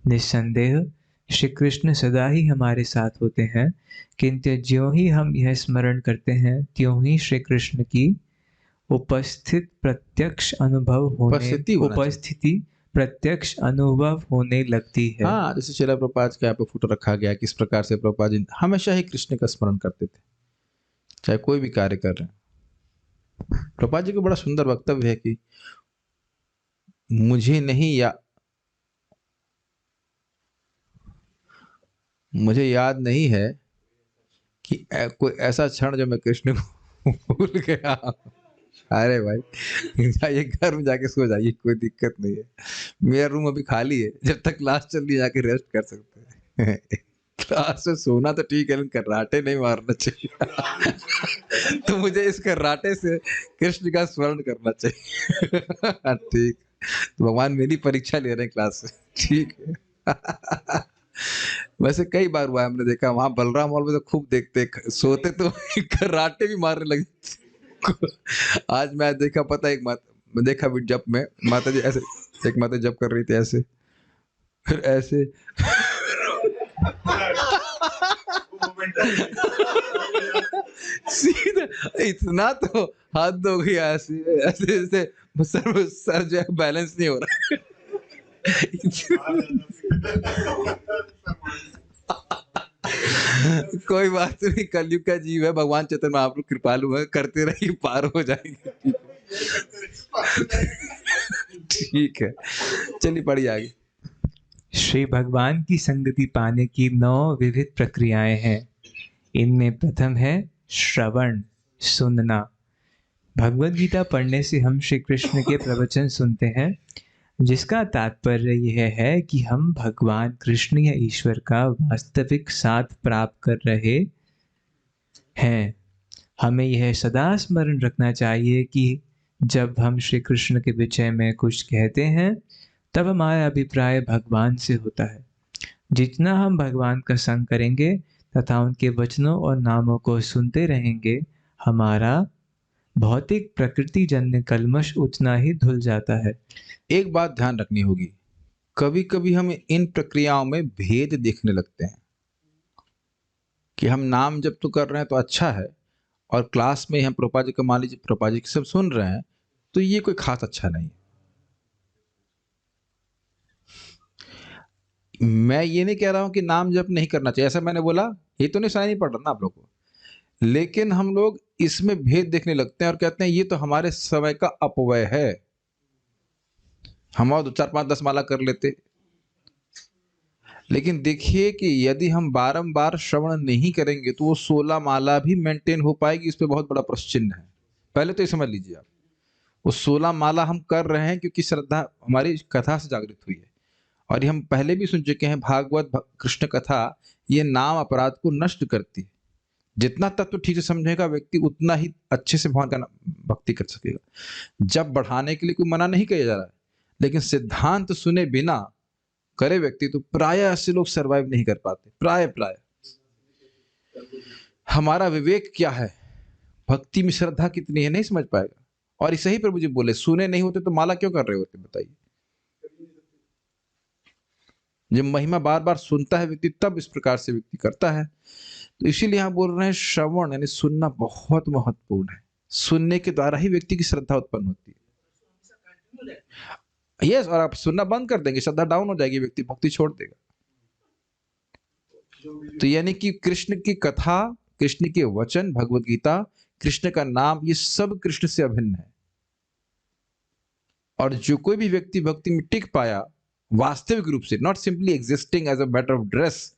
निस्संदेह श्री कृष्ण सदा ही हमारे साथ होते हैं, किंतु ज्यों ही हम यह स्मरण करते हैं त्यों ही श्री कृष्ण की उपस्थिति प्रत्यक्ष अनुभव होने लगती है। हाँ, जैसे श्रील प्रभुपाद के यहाँ पे फोटो रखा गया, किस प्रकार से प्रभुपाद जी हमेशा ही कृष्ण का स्मरण करते थे, चाहे कोई भी कार्य कर रहे हैं। प्रभुपाद जी को बड़ा सुंदर वक्तव्य है कि मुझे याद नहीं है कि कोई ऐसा क्षण जो मैं कृष्ण को भूल गया। अरे भाई, जाइए घर में जाके सो जाइए, कोई दिक्कत नहीं है। मेरा रूम अभी खाली है, जब तक क्लास चल रही जाके रेस्ट कर सकते हैं। क्लास में सोना तो ठीक है, लेकिन कर्राटे नहीं मारना चाहिए। तो मुझे इस कर्राटे से कृष्ण का स्मरण करना चाहिए। ठीक, तो भगवान मेरी परीक्षा ले रहे हैं क्लास से, ठीक है। वैसे कई बार हुआ है, हमने देखा वहां बलराम हॉल में तो खूब देखते, सोते तो कर्राटे भी मारने लगे। आज मैं देखा, पता है, एक मैं देखा भी जब में माता जी ऐसे, एक माता जब कर रही थी ऐसे, फिर ऐसे। सीधा इतना तो हाथ धो गया, ऐसे ऐसे ऐसे सर जो है बैलेंस नहीं हो रहा। कोई बात नहीं, कलयुग का जीव है, भगवान चैतन्य महाप्रभु कृपालु है, करते रहिए, पार हो जाएंगे। ठीक है, चलिए पढ़िए आगे। श्री भगवान की संगति पाने की 9 विविध प्रक्रियाएं हैं। इनमें प्रथम है श्रवण, सुनना। भगवत गीता पढ़ने से हम श्री कृष्ण के प्रवचन सुनते हैं, जिसका तात्पर्य यह है कि हम भगवान कृष्ण या ईश्वर का वास्तविक साथ प्राप्त कर रहे हैं। हमें यह सदा स्मरण रखना चाहिए कि जब हम श्री कृष्ण के विषय में कुछ कहते हैं, तब हमारा अभिप्राय भगवान से होता है। जितना हम भगवान का संग करेंगे तथा उनके वचनों और नामों को सुनते रहेंगे, हमारा भौतिक प्रकृति जन्य कल्मश उतना ही धुल जाता है। एक बात ध्यान रखनी होगी, कभी कभी हम इन प्रक्रियाओं में भेद देखने लगते हैं कि हम नाम जब तो कर रहे हैं तो अच्छा है, और क्लास में हम प्रभुपा जी का, मान लीजिए प्रभुपा जी सब सुन रहे हैं, तो ये कोई खास अच्छा नहीं। मैं ये नहीं कह रहा हूं कि नाम जप नहीं करना चाहिए, ऐसा मैंने बोला, ये तो नहीं सुनाई नहीं पड़ रहा ना आप लोगों को, लेकिन हम लोग इसमें भेद देखने लगते हैं और कहते हैं ये तो हमारे समय का अपव्यय है, हम और 2 4 5 10 माला कर लेते। लेकिन देखिए कि यदि हम बारंबार श्रवण नहीं करेंगे तो वो 16 माला भी मेंटेन हो पाएगी, इस पे बहुत बड़ा प्रश्न चिन्ह है। पहले तो ये समझ लीजिए आप, वो 16 माला हम कर रहे हैं क्योंकि श्रद्धा हमारी कथा से जागृत हुई है, और ये हम पहले भी सुन चुके हैं, भागवत कृष्ण कथा ये नाम अपराध को नष्ट करती है। जितना तत्व ठीक से समझेगा व्यक्ति, उतना ही अच्छे से भगवान का भक्ति कर सकेगा। जब बढ़ाने के लिए कोई मना नहीं किया जा रहा है, लेकिन सिद्धांत सुने बिना करे व्यक्ति तो प्राय ऐसे लोग सरवाइव नहीं कर पाते। प्राय हमारा विवेक क्या है, भक्ति में श्रद्धा कितनी है, नहीं समझ पाएगा। और ऐसे ही प्रभु जी बोले, सुने नहीं होते तो माला क्यों कर रहे होते, बताइए। जब महिमा बार बार सुनता है व्यक्ति, तब इस प्रकार से व्यक्ति करता है। तो इसीलिए यहाँ बोल रहे हैं श्रवण यानी सुनना बहुत महत्वपूर्ण है। सुनने के द्वारा ही व्यक्ति की श्रद्धा उत्पन्न होती है। यस, और आप सुनना बंद कर देंगे, श्रद्धा डाउन हो जाएगी, व्यक्ति भक्ति छोड़ देगा। तो यानी कि कृष्ण की कथा, कृष्ण के वचन, भगवत गीता, कृष्ण का नाम, ये सब कृष्ण से अभिन्न है। और जो कोई भी व्यक्ति भक्ति में टिक पाया वास्तविक रूप से, not simply existing as a matter of dress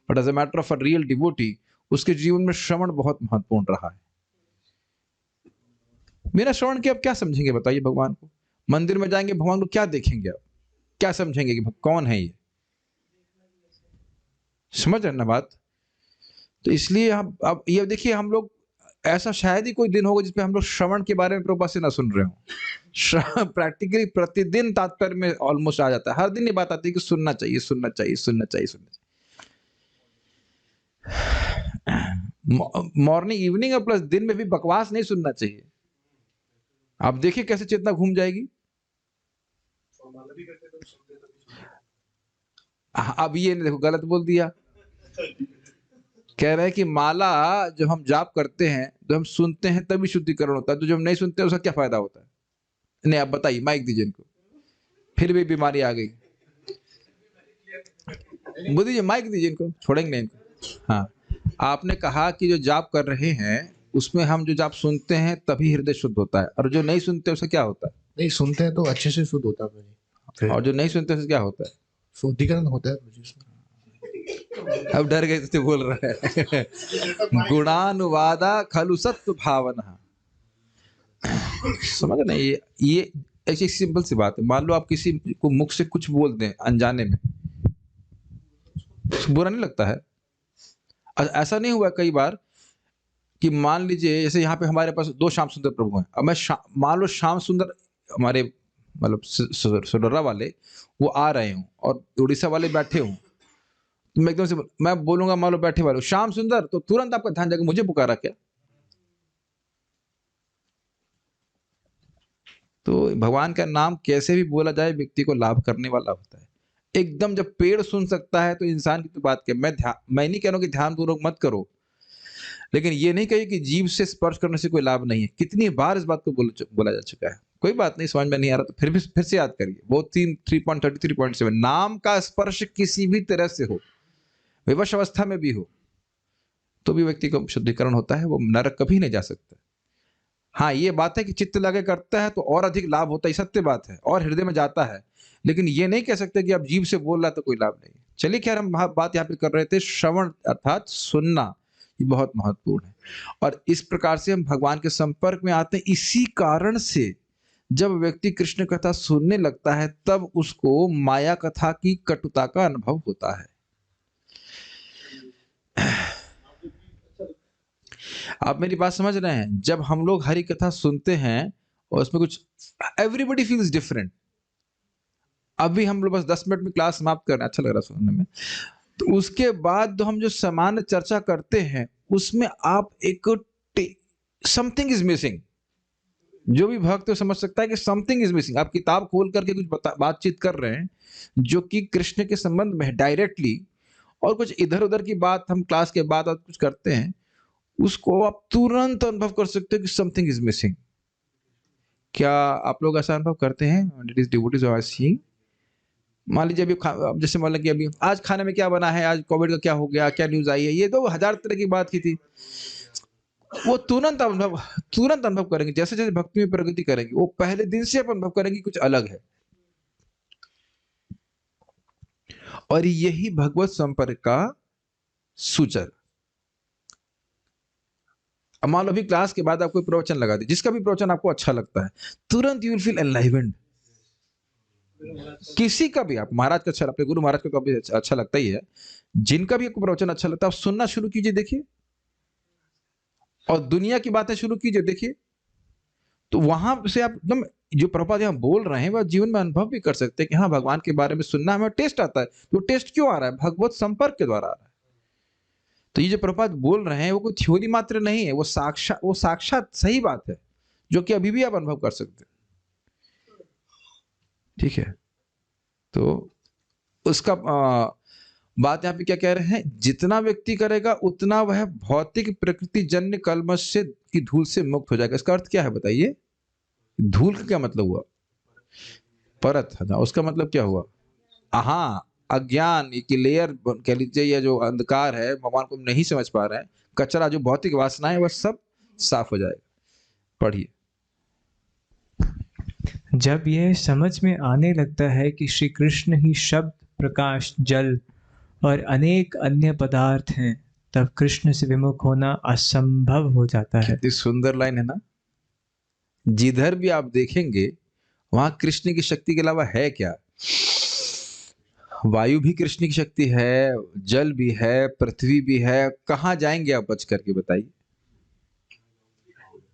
but as a matter of a real devotee, उसके जीवन में श्रवण बहुत महत्वपूर्ण रहा है। बिना श्रवण के आप क्या समझेंगे, बताइए भगवान को। मंदिर में जाएंगे, भगवान को क्या देखेंगे आप, क्या समझेंगे कि कौन है ये, समझ रहे ना बात। तो इसलिए अब ये देखिए, हम लोग ऐसा शायद ही कोई दिन होगा जिसपे हम लोग श्रवण के बारे में प्रभुपाद से ना सुन रहे हो। प्रैक्टिकली प्रतिदिन तात्पर्य में ऑलमोस्ट आ जाता है, हर दिन ये बात आती है कि सुनना चाहिए, सुनना चाहिए, सुनना चाहिए, सुनना चाहिए। मॉर्निंग, इवनिंग और प्लस दिन में भी बकवास नहीं सुनना चाहिए। आप देखिए कैसे चेतना घूम जाएगी। अब ये देखो गलत बोल दिया, कह रहे हैं कि माला जब हम जाप करते हैं, जब हम सुनते हैं तभी शुद्धिकरण होता है, तो जब हम नहीं सुनते उसका क्या फायदा होता है। नहीं, आप बताइए, माइक दीजिए इनको, फिर भी बीमारी आ गई। बुद्धि जी माइक दीजिए इनको, छोड़ेंगे नहीं इनको। हाँ, आपने कहा कि जो जाप कर रहे हैं उसमें हम जो जाप सुनते हैं तभी हृदय शुद्ध होता है, और जो नहीं सुनते उससे क्या होता है। नहीं सुनते हैं तो अच्छे से शुद्ध होता है, और जो नहीं सुनते उससे क्या होता है, शुद्धिकरण होता है। अब डर गए तो बोल रहा है। गुणानुवादा खलु सत्व भावना, समझ नहीं। ये ऐसी सिंपल सी बात है। मान लो आप किसी को मुख से कुछ बोल दें अनजाने में, बुरा नहीं लगता है, ऐसा नहीं हुआ कई बार कि मान लीजिए जैसे यहाँ पे हमारे पास 2 श्याम सुंदर प्रभु हैं, अब मैं मान लो श्याम सुंदर हमारे मतलब सुडरा वाले वो आ रहे हूँ और उड़ीसा वाले बैठे हूँ, तो मैं एकदम से मैं बोलूंगा मान लो बैठे वाले श्याम सुंदर, तो तुरंत आपका ध्यान जाएगा मुझे पुकारा क्या। तो भगवान का नाम कैसे भी बोला जाए व्यक्ति को लाभ करने वाला होता है। एकदम जब पेड़ सुन सकता है तो इंसान की तो बात क्या। मैं नहीं कह रहा हूं कि ध्यानपूर्वक मत करो, लेकिन ये नहीं कहिए कि जीभ से स्पर्श करने से कोई लाभ नहीं है। कितनी बार इस बात को बोला जा चुका है। कोई बात नहीं, समझ में नहीं आ रहा तो फिर से याद करिए। वो 3.33.7 नाम का स्पर्श किसी भी तरह से हो, विवश अवस्था में भी हो, तो भी व्यक्ति को शुद्धिकरण होता है, वो नरक कभी नहीं जा सकता। हाँ, ये बात है कि चित्त लगे करता है तो और अधिक लाभ होता है, सत्य बात है, और हृदय में जाता है, लेकिन ये नहीं कह सकते कि आप जीभ से बोल रहा तो कोई लाभ नहीं। चलिए खैर, हम बात यहाँ पे कर रहे थे श्रवण अर्थात सुनना, ये बहुत महत्वपूर्ण है। और इस प्रकार से हम भगवान के संपर्क में आते हैं। इसी कारण से जब व्यक्ति कृष्ण कथा सुनने लगता है तब उसको माया कथा की कटुता का अनुभव होता है। आप मेरी बात समझ रहे हैं? जब हम लोग हरि कथा सुनते हैं और उसमें कुछ एवरीबडी फील्स डिफरेंट। अभी हम लोग बस 10 मिनट में क्लास समाप्त कर रहे हैं, अच्छा लग रहा है सुनने में, तो उसके बाद हम जो सामान्य चर्चा करते हैं उसमें आप एक समथिंग इज मिसिंग। जो भी भक्त तो समझ सकता है कि समथिंग इज मिसिंग। आप किताब खोल करके कुछ बातचीत कर रहे हैं जो कि कृष्ण के संबंध में है डायरेक्टली, और कुछ इधर उधर की बात हम क्लास के बाद कुछ करते हैं, उसको आप तुरंत अनुभव कर सकते हो कि समथिंग इज मिसिंग। क्या आप लोग ऐसा अनुभव करते हैं? मान लीजिए अभी जैसे मान लीजिए अभी आज खाने में क्या बना है, आज कोविड का क्या हो गया, क्या न्यूज आई है, ये तो 1000 तरह की बात की थी। वो तुरंत अनुभव करेंगे। जैसे जैसे भक्ति में प्रगति करेंगे वो पहले दिन से आप अनुभव करेंगे कुछ अलग है। और यही भगवत संपर्क का सूचक। अब मान लो अभी क्लास के बाद आप कोई प्रवचन लगा दी, जिसका भी प्रवचन आपको अच्छा लगता है, तुरंत यू विल फील एनलाइवेंड। किसी का भी, आप महाराज का अच्छा, अपने गुरु महाराज का भी अच्छा लगता ही है, जिनका भी आपको प्रवचन अच्छा लगता है आप सुनना शुरू कीजिए, देखिए, और दुनिया की बातें शुरू कीजिए, देखिए, तो वहां से आप एकदम जो प्रभुपाद यहाँ बोल रहे हैं वह जीवन में अनुभव भी कर सकते हैं कि हाँ, भगवान के बारे में सुनना हमें टेस्ट आता है। वो टेस्ट क्यों आ रहा है? भगवत संपर्क के द्वारा आ रहा है। तो ये जो प्रभुपाद बोल रहे हैं वो कोई थ्योरी मात्र नहीं है, वो साक्षात सही बात है जो कि अभी भी आप अनुभव कर सकते हैं। ठीक है, तो उसका बात यहाँ पे क्या कह रहे हैं? जितना व्यक्ति करेगा उतना वह भौतिक प्रकृति जन्य कल्मश से की धूल से मुक्त हो जाएगा। इसका अर्थ क्या है बताइए? धूल का क्या मतलब हुआ? परत। उसका मतलब क्या हुआ? हाँ, अज्ञान की लेयर कह लीजिए, या जो अंधकार है, भगवान को नहीं समझ पा रहे हैं, कचरा जो भौतिक वासना है वह सब साफ हो जाएगा। पढ़िए। जब यह समझ में आने लगता है कि श्री कृष्ण ही शब्द, प्रकाश, जल और अनेक अन्य पदार्थ हैं, तब कृष्ण से विमुख होना असंभव हो जाता है। कितनी सुंदर लाइन है ना? जिधर भी आप देखेंगे वहां कृष्ण की शक्ति के अलावा है क्या? वायु भी कृष्ण की शक्ति है, जल भी है, पृथ्वी भी है। कहां जाएंगे आप बच करके बताइए?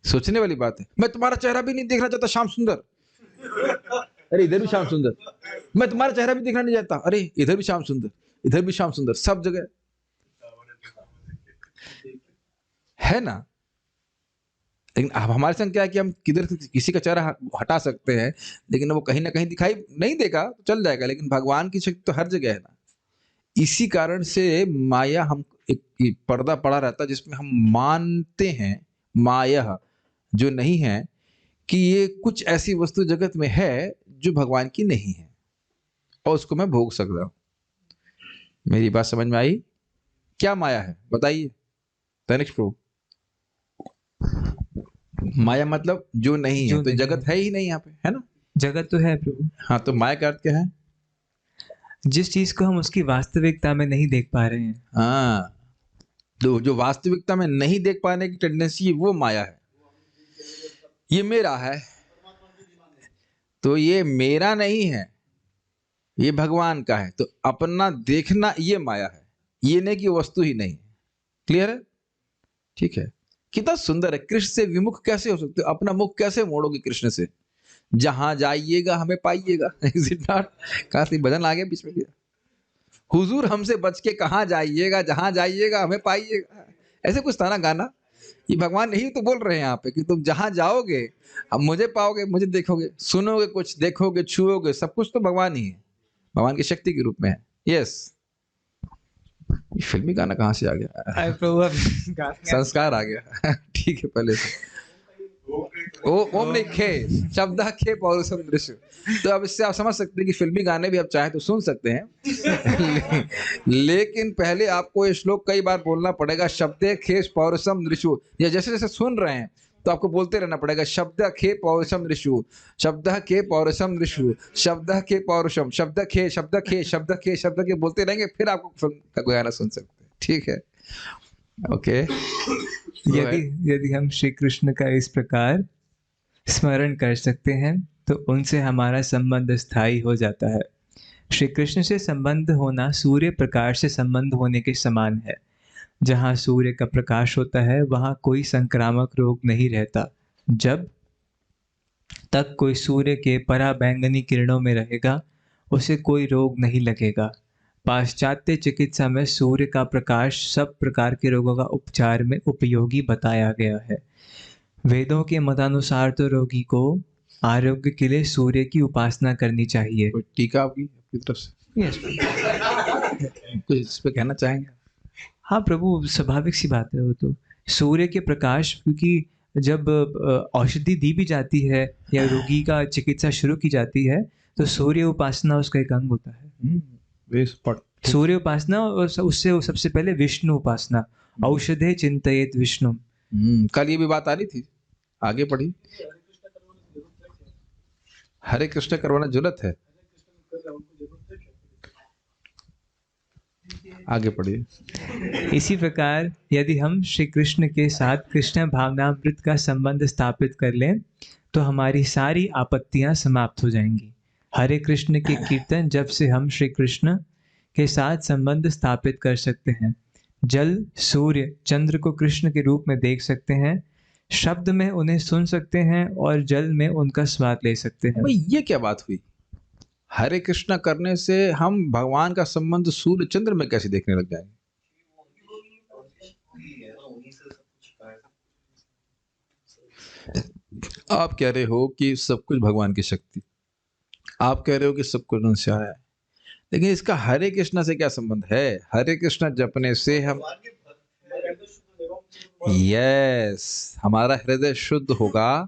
सोचने वाली बात है। मैं तुम्हारा चेहरा भी नहीं देखना चाहता श्याम सुंदर, अरे इधर भी श्याम सुंदर। मैं तुम्हारा चेहरा भी देखना नहीं चाहता, अरे इधर भी श्याम सुंदर, इधर भी श्याम सुंदर, सब जगह है ना। लेकिन अब हमारे संग क्या है कि हम किधर किसी का चेहरा हटा सकते हैं, लेकिन वो कहीं ना कहीं दिखाई नहीं देगा तो चल जाएगा, लेकिन भगवान की शक्ति तो हर जगह है ना। इसी कारण से माया हम एक पर्दा पड़ा रहता है जिसमें हम मानते हैं माया जो नहीं है, कि ये कुछ ऐसी वस्तु जगत में है जो भगवान की नहीं है और उसको मैं भोग सकता हूं। मेरी बात समझ में आई? क्या माया है बताइए तनिष्क प्रभु? माया मतलब जो नहीं है, तो जगत है ही नहीं यहाँ पे, है ना? जगत तो है प्रभु। हाँ, तो माया का अर्थ क्या है? जिस चीज को हम उसकी वास्तविकता में नहीं देख पा रहे हैं। हाँ, तो जो वास्तविकता में नहीं देख पाने की टेंडेंसी, वो माया है। ये मेरा है, तो ये मेरा नहीं है, ये भगवान का है, तो अपना देखना ये माया है। ये नहीं कि वस्तु ही नहीं। क्लियर है? ठीक है, कितना सुंदर है। कृष्ण से विमुख कैसे हो सकते हो? अपना मुख कैसे मोड़ोगे कृष्ण से? जहां जाइएगा हमें पाइएगा। Is it not? काफी भजन आ गया बीच में दिया, हुजूर हमसे बच के कहाँ जाइएगा, जहां जाइएगा हमें पाइएगा। ऐसे कुछ था ना गाना। ये भगवान यही तो बोल रहे हैं यहाँ पे कि तुम जहां जाओगे अब मुझे पाओगे, मुझे देखोगे, सुनोगे, कुछ देखोगे, छुओगे, सब कुछ तो भगवान ही है, भगवान की शक्ति के रूप में है। यस। ये फिल्मी गाना कहाँ से आ गया? संस्कार आ गया। ठीक है, पहले से ओम नहीं खे शब्द खे पौरुषम दृश्य। तो अब इससे आप समझ सकते हैं कि फिल्मी गाने भी आप चाहे तो सुन सकते हैं। लेकिन पहले आपको ये श्लोक कई बार बोलना पड़ेगा, शब्द खेश पौरुषम दृश्य। या जैसे जैसे सुन रहे हैं तो आपको बोलते रहना पड़ेगा, शब्द खे पौरुषम दृश्य, शब्द के पौरुषम दृश्य, शब्द के पौरुषम, शब्द खे, शब्द खे, शब्द खे, शब्द के बोलते रहेंगे, फिर आपको फिल्म का कोई गाना सुन सकते हैं। ठीक है, ओके। यदि हम श्री कृष्ण का इस प्रकार स्मरण कर सकते हैं तो उनसे हमारा संबंध स्थायी हो जाता है। श्री कृष्ण से संबंध होना सूर्य प्रकाश से संबंध होने के समान है। जहाँ सूर्य का प्रकाश होता है वहाँ कोई संक्रामक रोग नहीं रहता। जब तक कोई सूर्य के पराबैंगनी किरणों में रहेगा उसे कोई रोग नहीं लगेगा। पाश्चात्य चिकित्सा में सूर्य का प्रकाश सब प्रकार के रोगों का उपचार में उपयोगी बताया गया है। वेदों के मतानुसार तो रोगी को आरोग्य के लिए सूर्य की उपासना करनी चाहिए। कोई टीका आपकी तरफ से कुछ इस पे कहना चाहेंगे? हाँ प्रभु, स्वाभाविक सी बात है वो तो। सूर्य के प्रकाश, क्योंकि जब औषधि दी भी जाती है या रोगी का चिकित्सा शुरू की जाती है तो सूर्य उपासना उसका एक अंग होता है। सूर्य उपासना और उससे सबसे पहले विष्णु उपासना। औषधे चिंतयेत विष्णु। कल ये भी बात आ रही थी, आगे पढ़ी। हरे कृष्ण करवाना जरूरत है, आगे पढ़िए। इसी प्रकार यदि हम श्री कृष्ण के साथ कृष्ण भावनामृत का संबंध स्थापित कर लें तो हमारी सारी आपत्तियां समाप्त हो जाएंगी। हरे कृष्ण के कीर्तन जब से हम श्री कृष्ण के साथ संबंध स्थापित कर सकते हैं। जल, सूर्य, चंद्र को कृष्ण के रूप में देख सकते हैं, शब्द में उन्हें सुन सकते हैं और जल में उनका स्वाद ले सकते हैं। भाई ये क्या बात हुई? हरे कृष्णा करने से हम भगवान का संबंध सूर्य चंद्र में कैसे देखने लग जाएंगे? आप कह रहे हो कि सब कुछ भगवान की शक्ति, आप कह रहे हो कि सब कुछ उनसे आया है, लेकिन इसका हरे कृष्णा से क्या संबंध है? हरे कृष्णा जपने से हम हमारा हृदय शुद्ध होगा,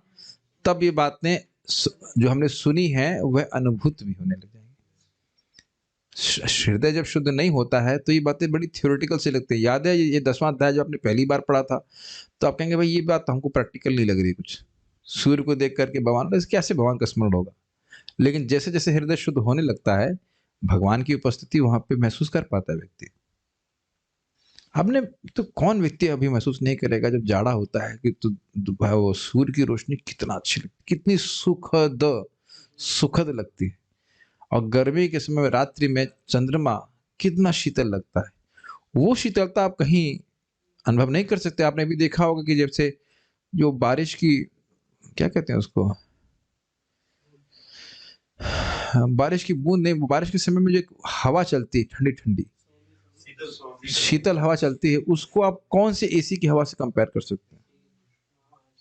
तब ये बातें जो हमने सुनी है वह अनुभूत भी होने लग जाएंगी। हृदय जब शुद्ध नहीं होता है तो ये बातें बड़ी थ्योरेटिकल से लगती है। याद है ये 10वां अध्याय जो आपने पहली बार पढ़ा था, तो आप कहेंगे भाई ये बात तो हमको प्रैक्टिकल नहीं लग रही कुछ। सूर्य को देख करके भगवान, कैसे भगवान का स्मरण होगा? लेकिन जैसे जैसे हृदय शुद्ध होने लगता है भगवान की उपस्थिति वहां पे महसूस कर पाता है व्यक्ति। हमने तो कौन व्यक्ति अभी महसूस नहीं करेगा जब जाड़ा होता है कि तो वो सूर्य की रोशनी कितना अच्छी लगती, कितनी सुखद लगती है, और गर्मी के समय में रात्रि में चंद्रमा कितना शीतल लगता है। वो शीतलता आप कहीं अनुभव नहीं कर सकते। आपने भी देखा होगा कि जैसे जो बारिश की, क्या कहते हैं उसको, बारिश की बूंद नहीं, बारिश के समय में जो एक हवा चलती है ठंडी ठंडी शीतल हवा चलती है, उसको आप कौन से एसी की हवा से कंपेयर कर सकते हैं?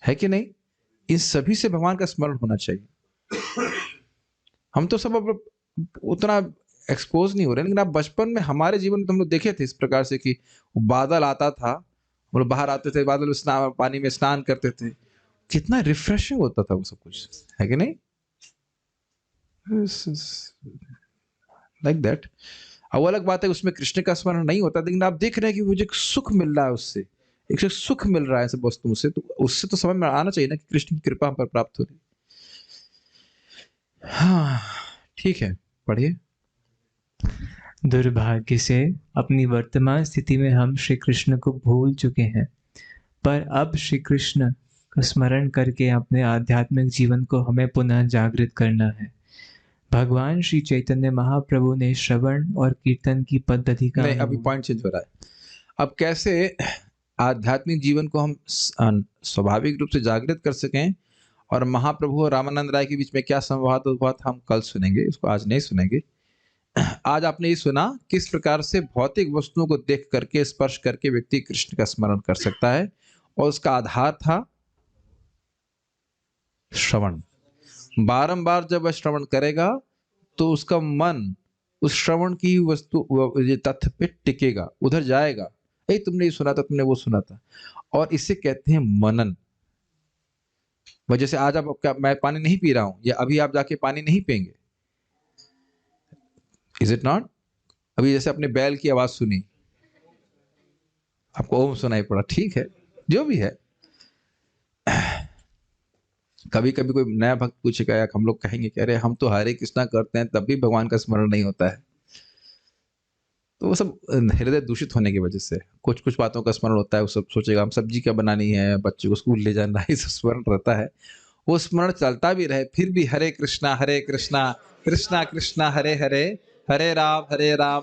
है कि नहीं? इन सभी से भगवान का स्मरण होना चाहिए। हम तो सब अब उतना एक्सपोज नहीं हो रहे, लेकिन आप बचपन में हमारे जीवन में तो हम लोग देखे थे इस प्रकार से कि बादल आता था, हम लोग बाहर आते थे, बादल में पानी में स्नान करते थे, कितना रिफ्रेशिंग होता था वो सब कुछ, है कि नहीं? Like that. अब अलग बात है उसमें कृष्ण का स्मरण नहीं होता, लेकिन आप देख रहे हैं कि मुझे एक सुख मिल रहा है, उससे एक सुख मिल रहा है सब वस्तुओं से, तो उससे तो समझ में आना चाहिए ना कि कृष्ण की कृपा हम पर प्राप्त हो रही। हाँ ठीक है, पढ़िए। दुर्भाग्य से अपनी वर्तमान स्थिति में हम श्री कृष्ण को भूल चुके हैं, पर अब श्री कृष्ण का स्मरण करके अपने आध्यात्मिक जीवन को हमें पुनः जागृत करना है। भगवान श्री चैतन्य महाप्रभु ने श्रवण और कीर्तन की पद्धति का नहीं, अभी पॉइंट चेंज हो रहा है। अब कैसे आध्यात्मिक जीवन को हम स्वाभाविक रूप से जागृत कर सकें, और महाप्रभु और रामानंद राय के बीच में क्या संवाद हुआ था हम कल सुनेंगे, इसको आज नहीं सुनेंगे। आज आपने ये सुना किस प्रकार से भौतिक वस्तुओं को देख करके, स्पर्श करके व्यक्ति कृष्ण का स्मरण कर सकता है, और उसका आधार था श्रवण। बारंबार जब वह श्रवण करेगा तो उसका मन उस श्रवण की वस्तु ये तथ्य पे टिकेगा, उधर जाएगा, तुमने ये सुना था, तुमने वो सुना था, और इसे कहते हैं मनन। वह जैसे आज आप क्या, मैं पानी नहीं पी रहा हूं, या अभी आप जाके पानी नहीं पिएंगे, इज इट नॉट? अभी जैसे अपने बैल की आवाज सुनी, आपको ओम सुनाई पड़ा, ठीक है, जो भी है। कभी कभी कोई नया भक्त पूछेगा, या हम लोग कहेंगे कि अरे हम तो हरे कृष्णा करते हैं तब भी भगवान का स्मरण नहीं होता है, तो वो सब हृदय दूषित होने की वजह से। कुछ कुछ बातों का स्मरण होता है, वो सब सोचेगा हम सब्जी क्या बनानी है, बच्चे को स्कूल ले जाना है, सब स्मरण रहता है। वो स्मरण चलता भी रहे, फिर भी हरे कृष्णा कृष्णा कृष्णा हरे हरे, हरे राम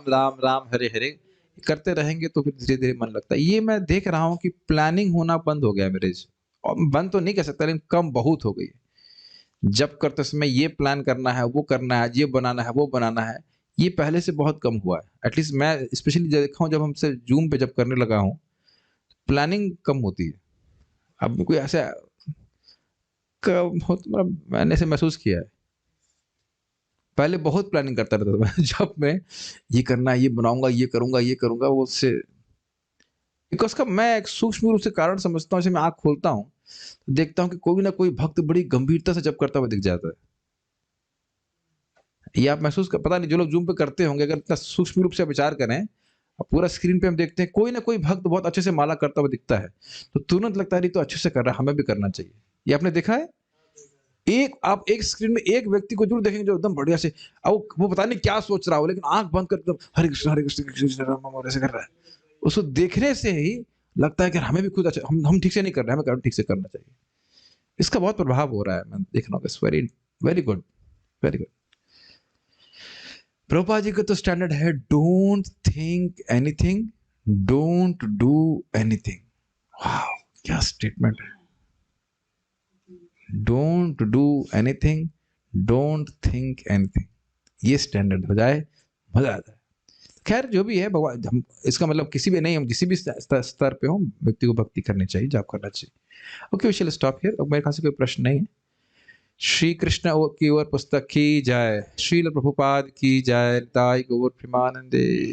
राम राम हरे हरे करते रहेंगे तो फिर धीरे धीरे मन लगता है। ये मैं देख रहा हूँ कि प्लानिंग होना बंद हो गया मेरे, और बंद तो नहीं कह सकता, लेकिन कम बहुत हो गई। जब करते समय ये प्लान करना है, वो करना है, ये बनाना है, वो बनाना है, ये पहले से बहुत कम हुआ है। एटलीस्ट मैं स्पेशली देखा हूँ, जब हमसे जूम पे जब करने लगा हूँ, प्लानिंग कम होती है। अब कोई ऐसा मैंने ऐसे महसूस किया है, पहले बहुत प्लानिंग करता रहता था मैं। जब मैं ये करना है, ये बनाऊंगा, ये करूंगा, वो उससे बिकॉज का मैं एक सूक्ष्म रूप से कारण समझता हूँ। जैसे मैं आँख खोलता हूँ तो देखता हूँ कि कोई ना कोई भक्त बड़ी गंभीरता से जब करता हुआ दिख जाता है। ये आप महसूस कर, पता नहीं जो लोग जूम पे करते होंगे, अगर इतना सूक्ष्म रूप से विचार करें, अब पूरा स्क्रीन पे हम देखते हैं कोई ना कोई भक्त बहुत अच्छे से माला करता हुआ दिखता है, तो तुरंत लगता है नहीं तो अच्छे से कर रहा है, हमें भी करना चाहिए। ये आपने देखा है? आप एक स्क्रीन में एक व्यक्ति को जरूर देखेंगे जो एकदम बढ़िया से, अब वो पता नहीं क्या सोच रहा हो, लेकिन आंख बंद कर एकदम हरे कृष्ण कृष्ण राम ऐसे कर रहा है। उसको देखने से ही लगता है कि हमें भी खुद अच्छा, हम ठीक से नहीं कर रहे हैं, हमें ठीक से करना चाहिए। इसका बहुत प्रभाव हो रहा है, मैं देख रहा हूँ। Very very good, very good. Prabhupada ji का तो स्टैंडर्ड है, don't think anything, don't do anything. वाह, क्या स्टेटमेंट है। Don't do anything, don't think anything, ये स्टैंडर्ड हो जाए, मजा आ जाए। खैर जो भी है, भगवान, हम इसका मतलब किसी भी नहीं, हम किसी भी स्तर पे हो, व्यक्ति को भक्ति करनी चाहिए, जाप करना चाहिए। Okay, we shall stop here. अब मेरे ख्याल से कोई प्रश्न नहीं है। श्री कृष्ण की ओर पुस्तक की जय, श्रील प्रभुपाद की जय, ताई गौर प्रेमानंदे।